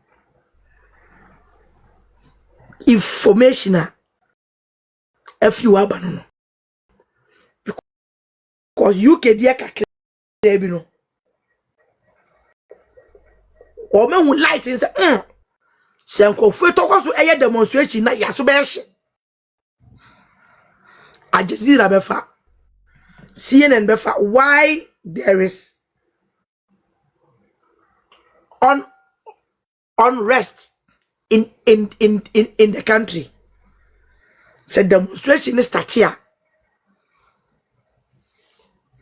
information every waba no because UK dia kakra bi no o me hu light in say senko fu to so eye demonstration na ya so be hye Aljazeera befa CNN befa why there is unrest in the country. Said demonstration is start here.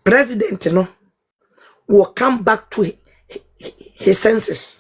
President no will come back to his senses.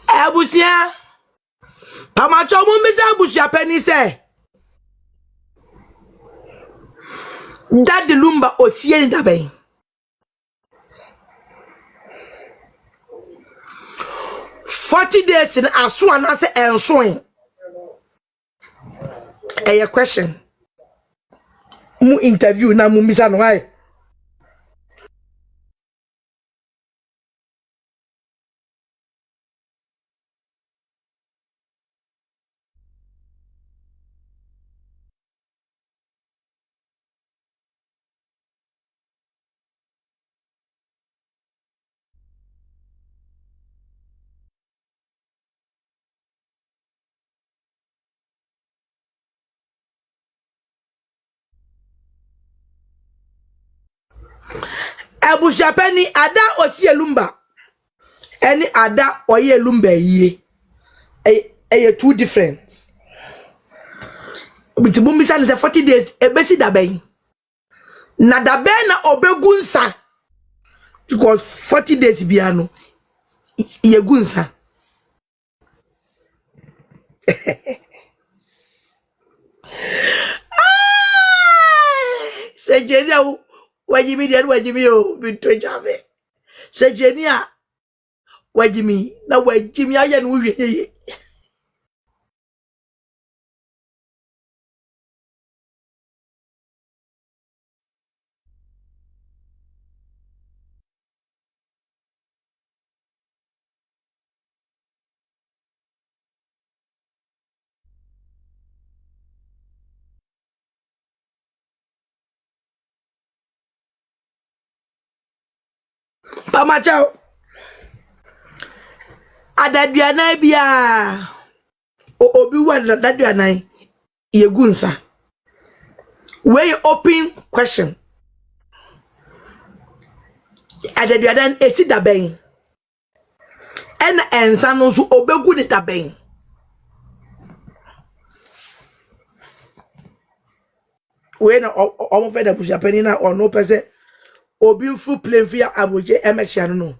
Abusia Pamacho mumbisa Abusuapanin say DaddyLumba osie ni daben 40 days in aso anase ensoen a question mu interview na mumbisa no ai Abusuapanin ada osie lumba any ada oye lumba yie two different but mumbisa say 40 days ebesi daben na daben na obegunsa because 40 days bia no ye gunsa Sejenia wajimi dia wajimi o bintu jame Sejenia wajimi na wajimi aya no hwe ye Pamachao adaduana bia obi wa adaduana ye gunsa we open question adaduana esi daben en ensa no so obegu ni daben we na omo fe da Abusuapanin na ono pese obi mfu plane via aboje emechia no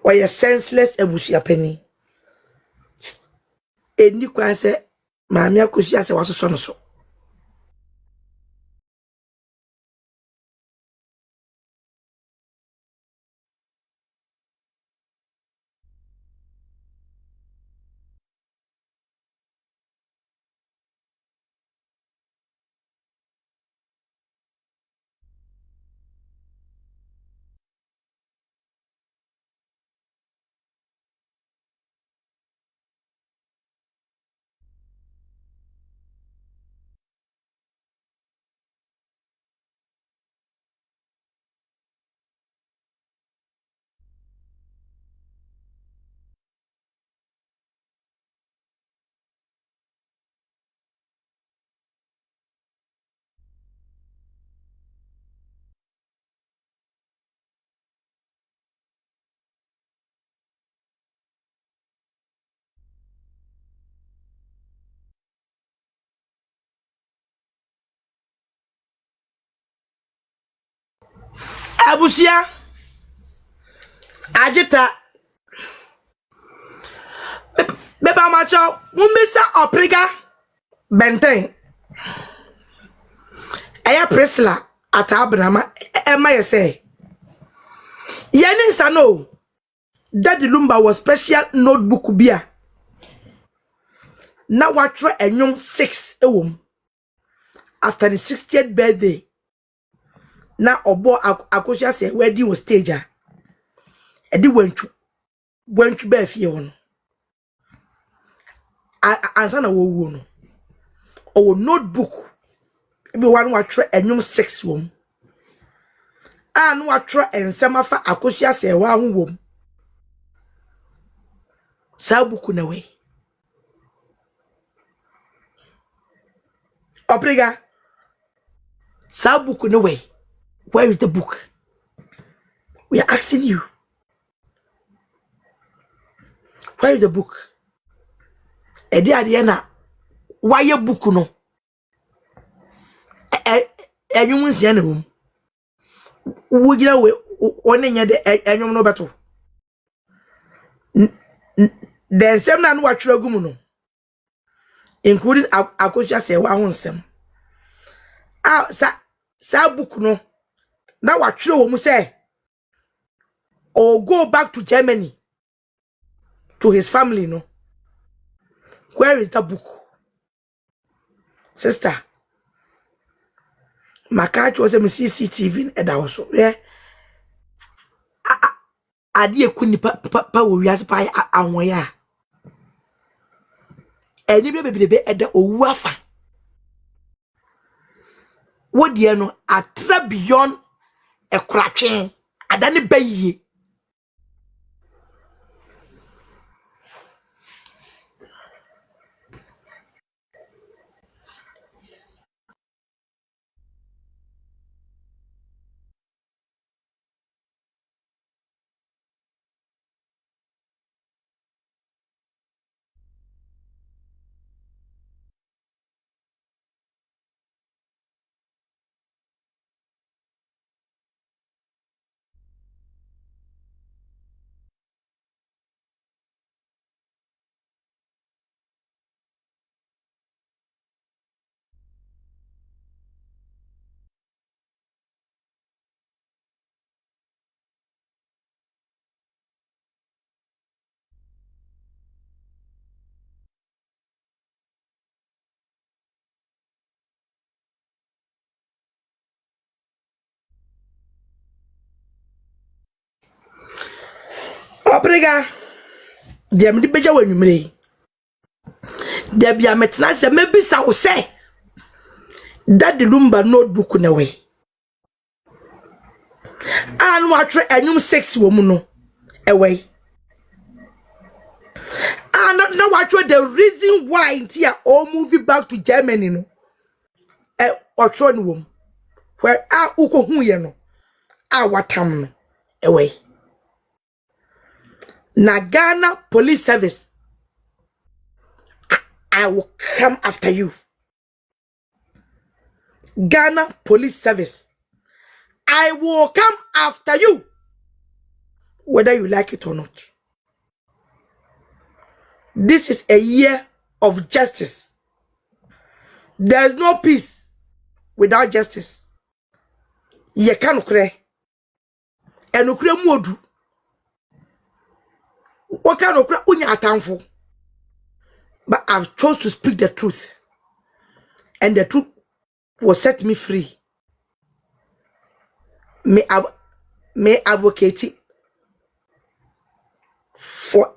or ye senseless Abusuapanin eni kwan se maami akosi ase wasoso no so Abusia Agita Beba macho mumbisa opriga benten Aya Priscilla atabnama Emma say Yenin sano DaddyLumba was special notebook bia na watre enyom 6 ewom after the 60th birthday na obo akosia say wedding was stage edi wantwu ba fie won ansa na wo no o notebook be one watre enyom 6 wom no watre ensem afa akosia say wa ho wom sa buku na we Opriga sa buku na we. Where is the book? We are asking you. Where is the book? Edi adiana why your book no? Enyum nsia na wom. Wo gina we onenya de enyum no beto. Den sem na no watwere gum no. Including akosia se wa ho nsem. Sa book no na watwere wo mu say or go back to Germany to his family no. Where is the book? Sister Makachi was a CCTV in the house. Yeah. Adi ekuni pa wo wiase pa awon ya. Eni bebe eda owu afa. Wo de no atra beyond e kratwen adane bayiye. Opriga dem di beja wanumre Debia metna se mebisa wo se DaddyLumba notebook na we anu atre enyum 6 wo mu no ewe na watre the reason why ntia all movie back to Germany no otro ni wo where ukohu ye no watam no ewe na Ghana Police Service I will come after you. Ghana Police Service I will come after you, whether you like it or not. This is a year of justice. There's no peace without justice. Ye can ukre modu. What can ukre unya atamfo? But I've chose to speak the truth, and the truth will set me free. May advocate for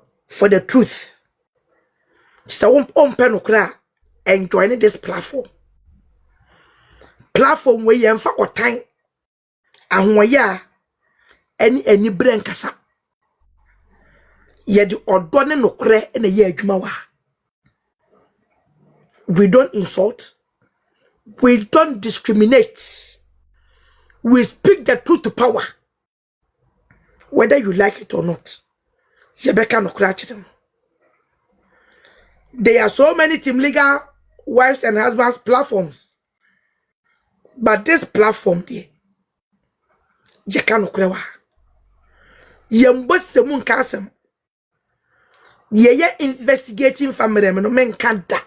the truth. So and joining this platform where you have for time and where ya any brain kasa ye the odone no kre na ye adwuma wa. We don't insult, we don't discriminate, we speak the truth to power, whether you like it or not. Yebeka no kra chitem. There are so many team legal wives and husbands platforms, but this platform there, je ka no krewa yembo semu nka asem ye investigating family me no men kanta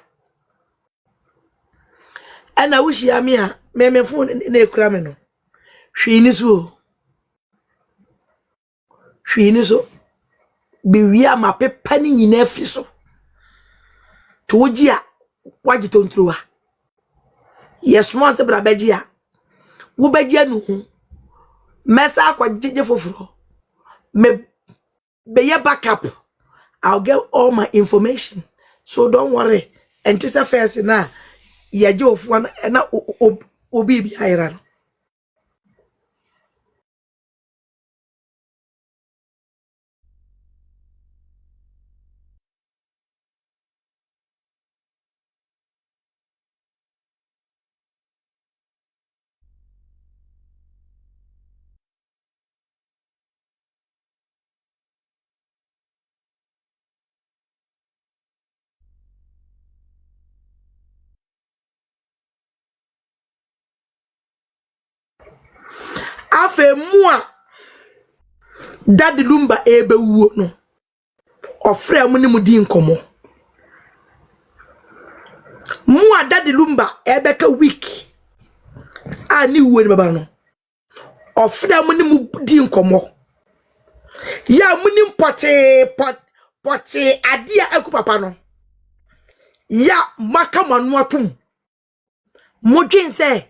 ana wushi ami a me phone na ekura me no hwini so be a ma pepa ni nyina afi so toji a waji tontruwa yes mo se bra beji a wo beji anu hu mesa akwa jeje foforo me be ye backup. I'll get all my information, so don't worry. And this affairs na ya je of one na obi bi ayra. Afe mua DaddyLumba ebe wuo no ofre mu ni mu di nkomo mua DaddyLumba ebe ka week ani wuo ni baba no ofre mu ni mu di nkomo ya mu ni pote adia aku papa no ya maka manu atum mo dwen se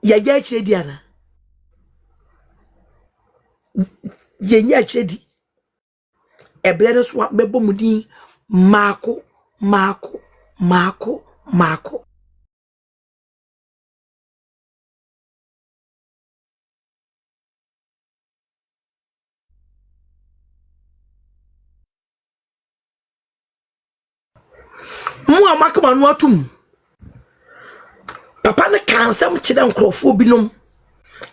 ya chire diana yenya chedi eblere so bebo mudin mako mu amaka manu atum papa ne kansam chide nkrofo binom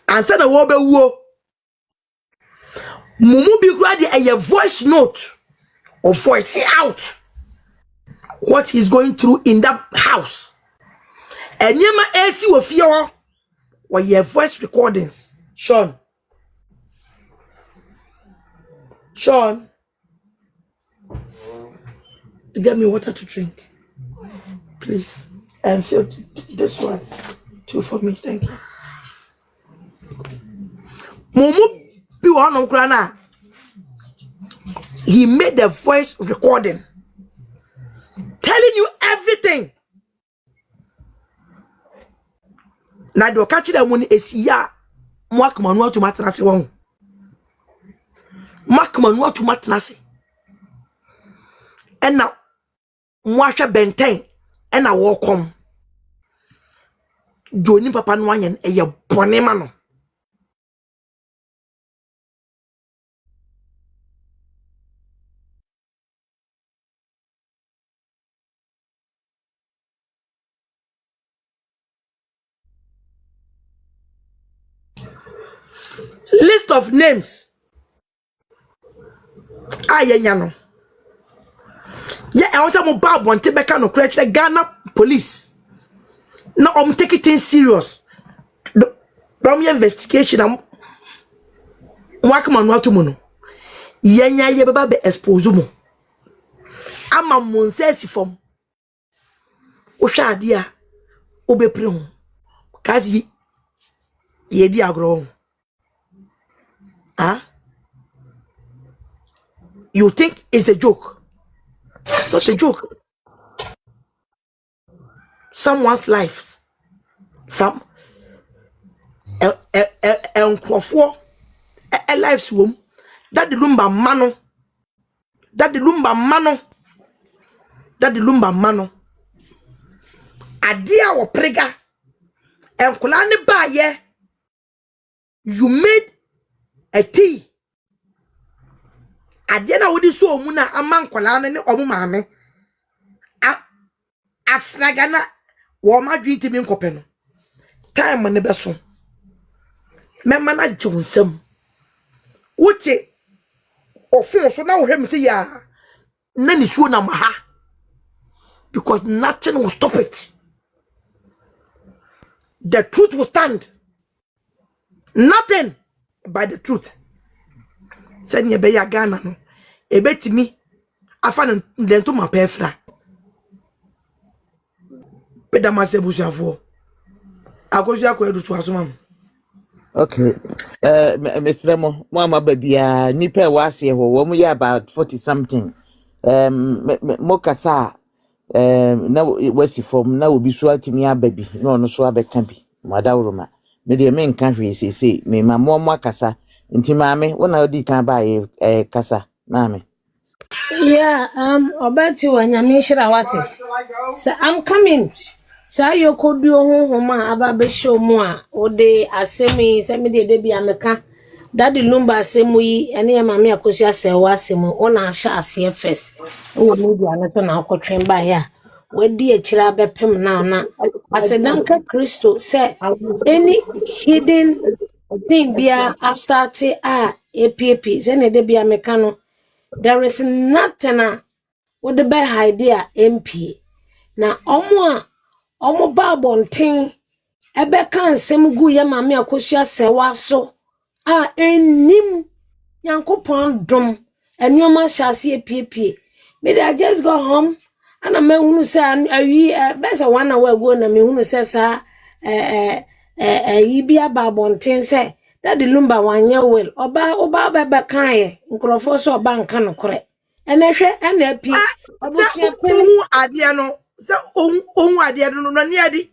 ansa na wo bewuo mumu bi grade a voice note or voice out what he's going through in that house enyema AC wo fie ho or your voice recordings. Sean, get me water to drink, please, and fill this one too for me, thank you. Mumu bi wono krana, he made a voice recording telling you everything. Na do ka kire mu ni esiya mo akmanu atuma se won makmanu atuma tenase ena mo ahwe benten ena wo kom joni papa no anyen eye bone ma no. List of names. Ayenya yeah, I also mo ba bonte beka no kra kire Ghana police. No, take it in serious. From your investigation am wakman watu no. Yenya ye baba be expose mo. Ama mo nsesi fom. Wo hwa ade a obepre ho. Kazi ye di agro. Huh? You think it's a joke? It's not a joke. Someone's lives, some crofo a lives womb. DaddyLumba mano. Adia or prega and kulani ba ye. You made a tea. Adiana wodi so muna aman kulani ni omu mame. Afragana woma dwinti mi nkope no. Time ne beso. Mema na jonsem. Wote ofun so na wo hwem se ya na ni suo na maha. Because nothing will stop it. The truth will stand. Nothing by the truth. Send ye be ya Ghana no. Ebetimi afa no to ma pefra. Peda mase busuafo. Akosu akwa edu to asoma. Okay. Mr. Mo mama babia nipa wase ho wo mu ya about 40 something. Mo kasa na wasi form na obi so atimi ababi na ono so abeka bi. Madawroma. Me de me nka hwe sese me mama mo akasa nti maame wona odi kan ba kasa maame. Yeah, Obeti Wanyamishra Wati. So I'm coming. So you could do homa ababe show more or de asemi semi de be ameka. DaddyLumba asemi any mammy akosia se wasemo on a sha CFS. Oh, maybe another now could train by ya. Where dear chirabe pem now. As a danka Christo say any hidden thing be a starte APP. Zene de be a mecano. There is nothing with the bad idea MP. Na omo ba bonten ebe kan sem gu ye mame akosia sewa so enim yankopon dom enyoma hyase piepie. Me I just go home and I hunu say ayi best 1 hour ago na me hunu say sa yibia ba bonten say DaddyLumba wanye well oba bebe kan ye nkrofo so oba nka no kore enehwe enapi Abusuapanin ade no se ohun ade no no ne ade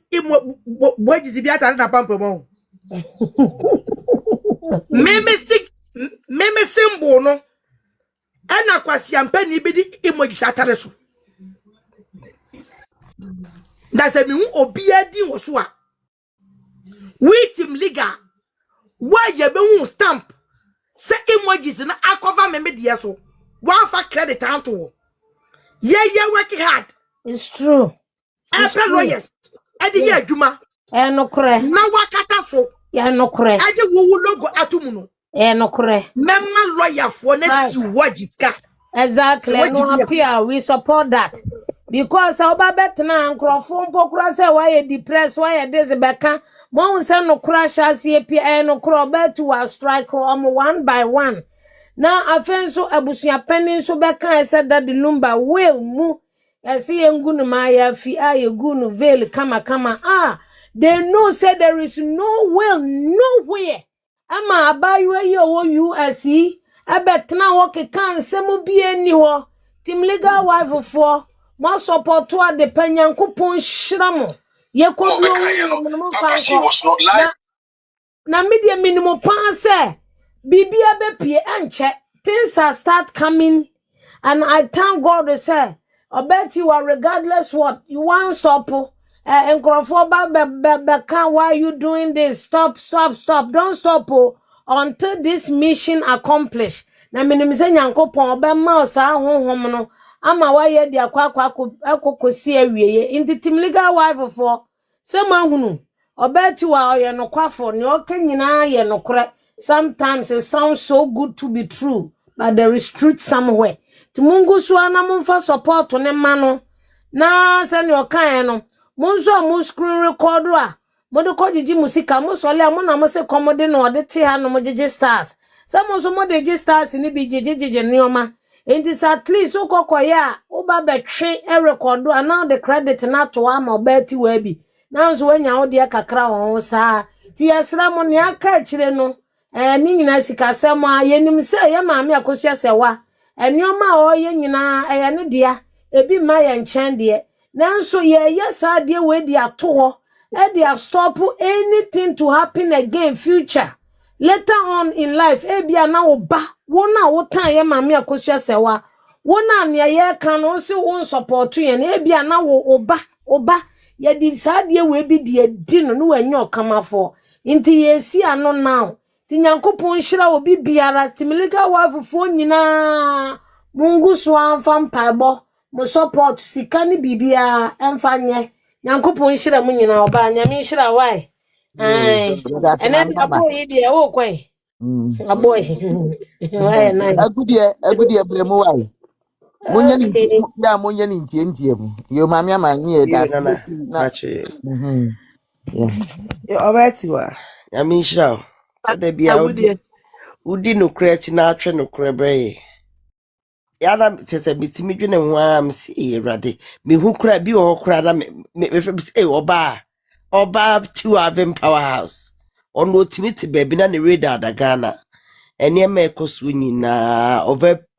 bojizi bi atare na pampamo. Meme symbol no ana kwasiampani bi di emoji atare so. That's a me obi adi wo so a with him liga why you be stamp say emojis na akova me dia so one for credit to yeah working hard. It's true. Lawyers edi ye adwuma No kore na wakata so no kore ade wo logo atumu no no kore memma lawyer for na si wajiska. exactly no appear we support that because oba betna nkrofo mpokura say why depressed why this beka mo say no crash as no kro betu wa strike one by one. Now afenso Abusuapanin so beka said that the number will mu esi engunu maya fi ayegunu veil kama they know say there is no will nowhere ama abayo ye wo USC abetna wo kekan semu bi eni ho tim legal wife for mo support to the panyankopon hyramo ye kodu na media minimum pan say bibia be enche things are start coming and I thank God to say I bet you are regardless what you want stop and why you doing this stop don't stop until this mission accomplished na minimize nyankopon obema sa honhom no ama wa ye dia akokosi awieye intitim legal wife for say mahunu obeti wa ye nokwafo ne okanyina ye nokre. Sometimes it sounds so good to be true but there is truth somewhere. Timungu so na mumfa support ne mano na se ne okan no munzo mu screen record a mo de kogigi musika mo sole mo na mo se komode no de te ha no mo gigi stars some so mo de gigi stars ni bi gigi nioma it is at least okokoya o ba betwe e record a now the credit na to am obeti we bi na nso wanya wo de kakra won sa ti yasra mo ne aka kire no ni nyina sika sem a yenim se ye maame akosia sewa enioma o ye nyina eye ne dia ebi ma ye nchen de nanso ye sa de we de ato ho e de stop anything to happen again future later on in life e bia na wo ba wona wo tan ye maame akosia sewa wona ne ye kan no se won support ye na e bia na wo oba ye di sa de we bi de di no wanyi okamafo nti ye si ano now tinyankopon hira obi biara timilika wafufuo nyina mungu so amfa mpaibo mo support sika ni bibia emfanye nyankopon hira mu nyina oba nyame hira why enen aboy de wo kwai aboy why na agudie bremu wai munya ni ntie mu yo mami amanyi e da na yeah alright wa nyame hira So there be a udi no create na atwe no krebre. Yana tete mitimi dwene ho am si erade. Me hu kra bi o kra na me oba to have powerhouse. Ono otimi te baby na ne radar da Ghana. Ene me ekoso nyina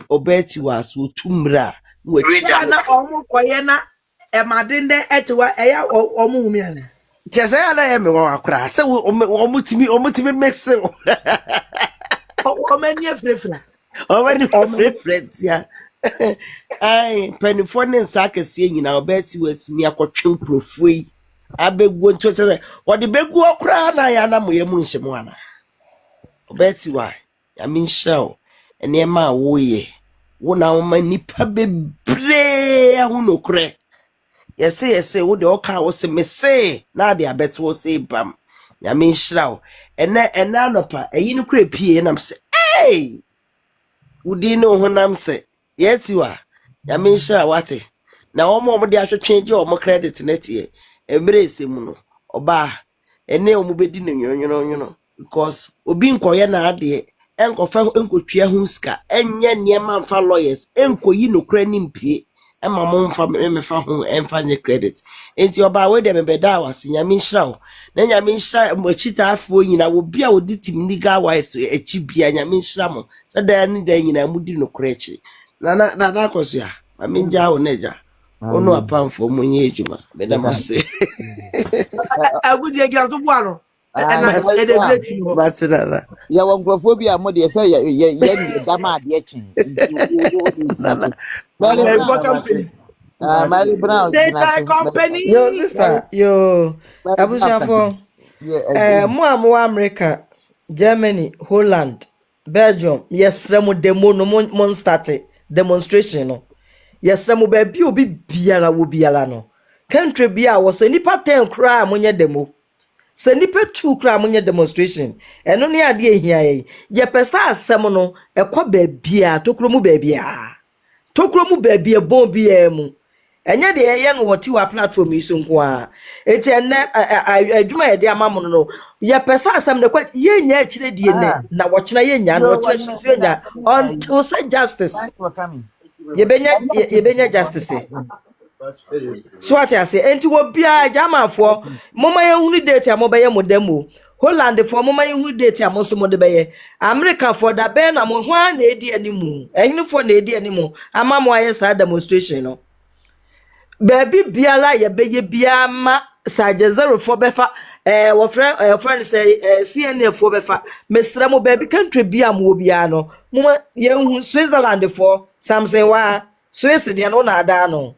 obeti was otumra. Radar na omo koye na emadende etwa eya omo humi ana. Just say na me wa kra. Se omutimi mix. Omani frefra. Omani frefra. Ai penifone nsakese nyina obeti watimi akotwe mprofui. Abegu nto se wo de begu okra na ya na moye mu nhemu ana. Obeti wa ya min show ene ma woye. Wo na wo manipa bebre ahuno kre. Yese wo de oka wo se mese na de abeto wo se bam. Ya min show ene anopa eyi no kra pie na mse hey udi no honam se yetiwa ya min show wate na omo de ahwetwe je omo credit netie embrace mu no oba ene omo bedi no nyono because obi nkoye na ade enkofa enkotwia hu ska enye niema mfa lawyers enkoyi no kra nimpie ema mo mfa mefa hu emfa nye credit enti oba we de mebeda wase nyame nhira na nyame nhira mochita afo nyina wo bia odi tim legal wife so echi bia nyame nhira mo sada ni da nyina mudi no kra echi na koso ya aminja wo neja ono apamfo munye ejuma beda mase Agudi egi aso buano. Batinana. Ya wonkrofo bi amode ye say ye dama ade ekin. Mary Brown. Data company. Yo sister, yo Abusuapon. Mo am America, Germany, Holland, Belgium. Yes, remo demo no mon start demonstration no. Yes, remo be obi biara wo biara no. Country bia wo so nipa 10 kra monye demo. Se nipa 2 kra monye demonstration. Eno ne ade ehia ye pesa asem no ekọ ba bia tokromu ba bia. Tokromu ba bia bon bia mu. Enye de ye no woti wa platform iso nko a. Eti enne adwuma ye de amamono no. Ye pesa asem ne kwa ye nya akire die ne na wo kina ye nya no kire susu nya until say justice. Ye benya justice. Swati ase enti wo bia jamafo moma ye hunu date a mobaye modemo Holland for moma ye hunu date a mo so modebeye America for da be na mo ho na edi animu ehinu for na edi animu ama mo aye sa demonstration no baby biala ye beye bia ma saje 04 befa wo friend say CNF for befa mesra mo baby country bia mo bia no moma ye hu Switzerland for something wa Swiss de no na ada no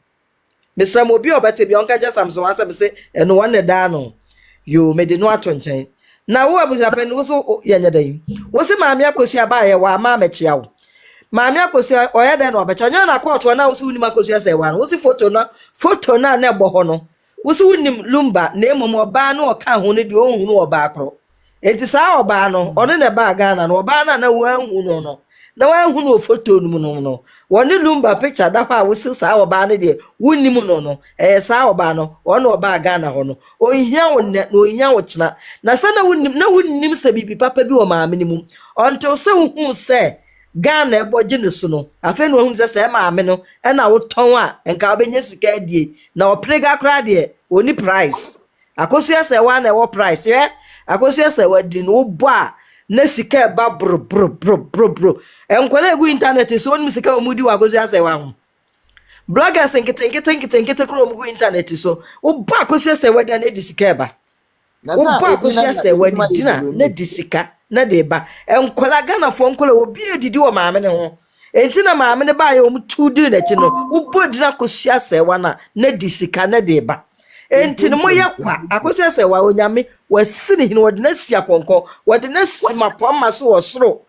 Mr. Mobi obete bi onka just am so answer say eno one da no yo me de no ato nchen na wo Abusuapanin wo so yenya dan wo se maami akosia ba ye wa ma mechia wo maami akosia oya dan no obecha nya na court na wo se unim akosia say wa wo se photo na na ebo ho no wo se unim lumba na emom oba na oka ho ne de ohunu oba akro enti sa oba no one ne ba Ghana no oba na wo anhu no na wa hu no photo no woni lumba picture da kwa wo sa oba ne de wonnim no sa oba no ono oba Ghana ho no ohia wo ne no ohia wo kina na sa na wonnim se bibi papa bi wo maame ni mu until se hu se Ghana eboje ne so no afa no hu se maame no e na wo ton a enka obenya sika die na oprega kra de oni price akosia se wa na wo price ye akosia se wa di no bo a na sika ba bro enkwala egu internet so oni sika omudi wa akosia se wa ho bloggers nkete kro omugu internet so wo ba akosia se wa da na di sika ba wo ba akosia se wa ni dina na di sika na de ba enkwala Ghana fo nkwala obi edidi wo maame ne ho enti na maame ne ba ye omutu di na chi no wo bo dina akosia se wa na di sika na de ba enti no moye kwa akosia se wa onyame wasini hino wode na sia konko wode na sima poma so wo soro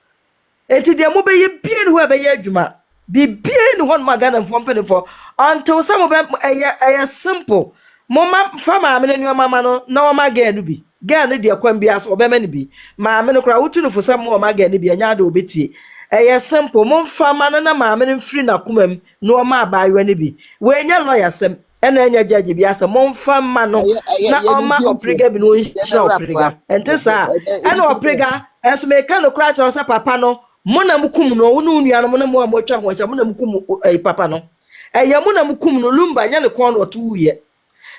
enti de mo beye bie ne ho beye adwuma bibie ne ho no Ghana mfompe for until some be aya simple mama fama amene ni mama no na o maga no bi ga ne de kwam bia so obema ne bi ma amene kra wotu no fo sam o maga ne bi anya da obetie aya simple mo fama no na ma amene mfiri na komam no ma abayo ne bi we nya lawyer sem ena enya judge bi asa momfa ma no na oma oprega bi no nhyira oprega ente sa ena oprega enso me ka no kra cha osa papa no mo na mukum no wo no nua no mo na mo amotwa ho cha mo na mukum papa no eye mo na mukum no lumba nya ne kon no to wuye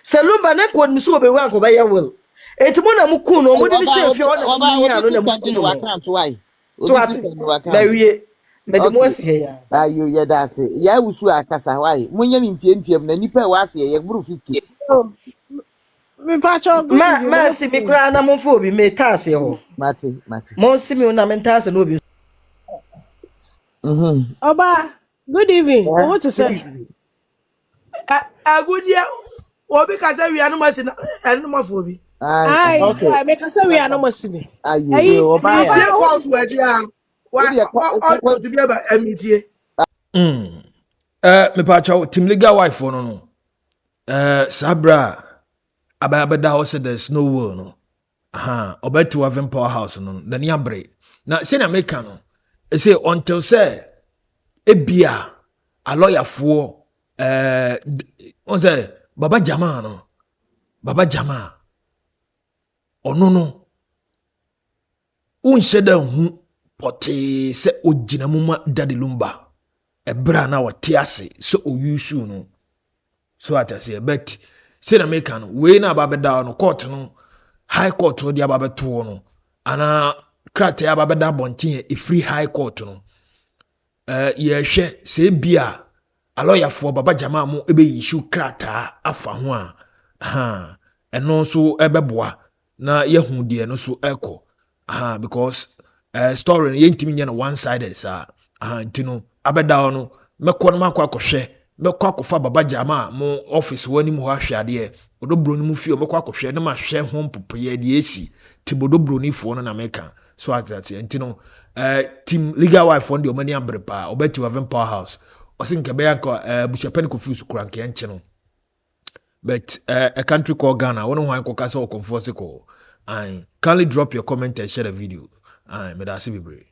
se lumba na ko ni so obewu anko ba ye will enti mo na mukum no mo de share fi o na nua no na mukum no na wie me de mo se ya ayo ye da se ya wusu akasa why munye ni ntientiem na nipa wa se ye buru 50 Me pacho ma si mi kra na mo fo bi me taase ho mate mo si mi na me taase no bi Oba, good evening. What to say? Agudia obi ka say we are no masi na eno mafobi. Aye, okay. Make us say we are no masi. Aye, Oba ya call to Agia. What to be about MTA? Me pacho team legal wife no sabra abada house there's no will no obetu have powerhouse no na ni abre na say na make no e say until say ebia a lawyer for on say baba jama ono no unhye da hu pote se ogina muma DaddyLumba ebra na wote ase so oyusu no so atase bet say na make no we na babeda no court no high court no dia babeto no ana krata ya babeda bontin e free high court no ye hwe se bia a lawyer for baba jama mo ebe yishu krata afa ho a eno so ebeboa na yehu de no so eko because story no yentimi nya na one sided sa ntino abeda no mekọ no makọ akọhwe mekọ akọfa baba jama mo office wani mu ho ahwade OdoBroni mu fie mekọ akọhwe na ma hwe ho mpopoye de esi OdoBroni fo no na meka so atati ntino team legal wife on the omani abrepa obeti have powerhouse osinke be yanko Abusuapanin confuse kuranke enche no but a country called Ghana one who can say confuse ko kindly drop your comment and share the video me da se bibre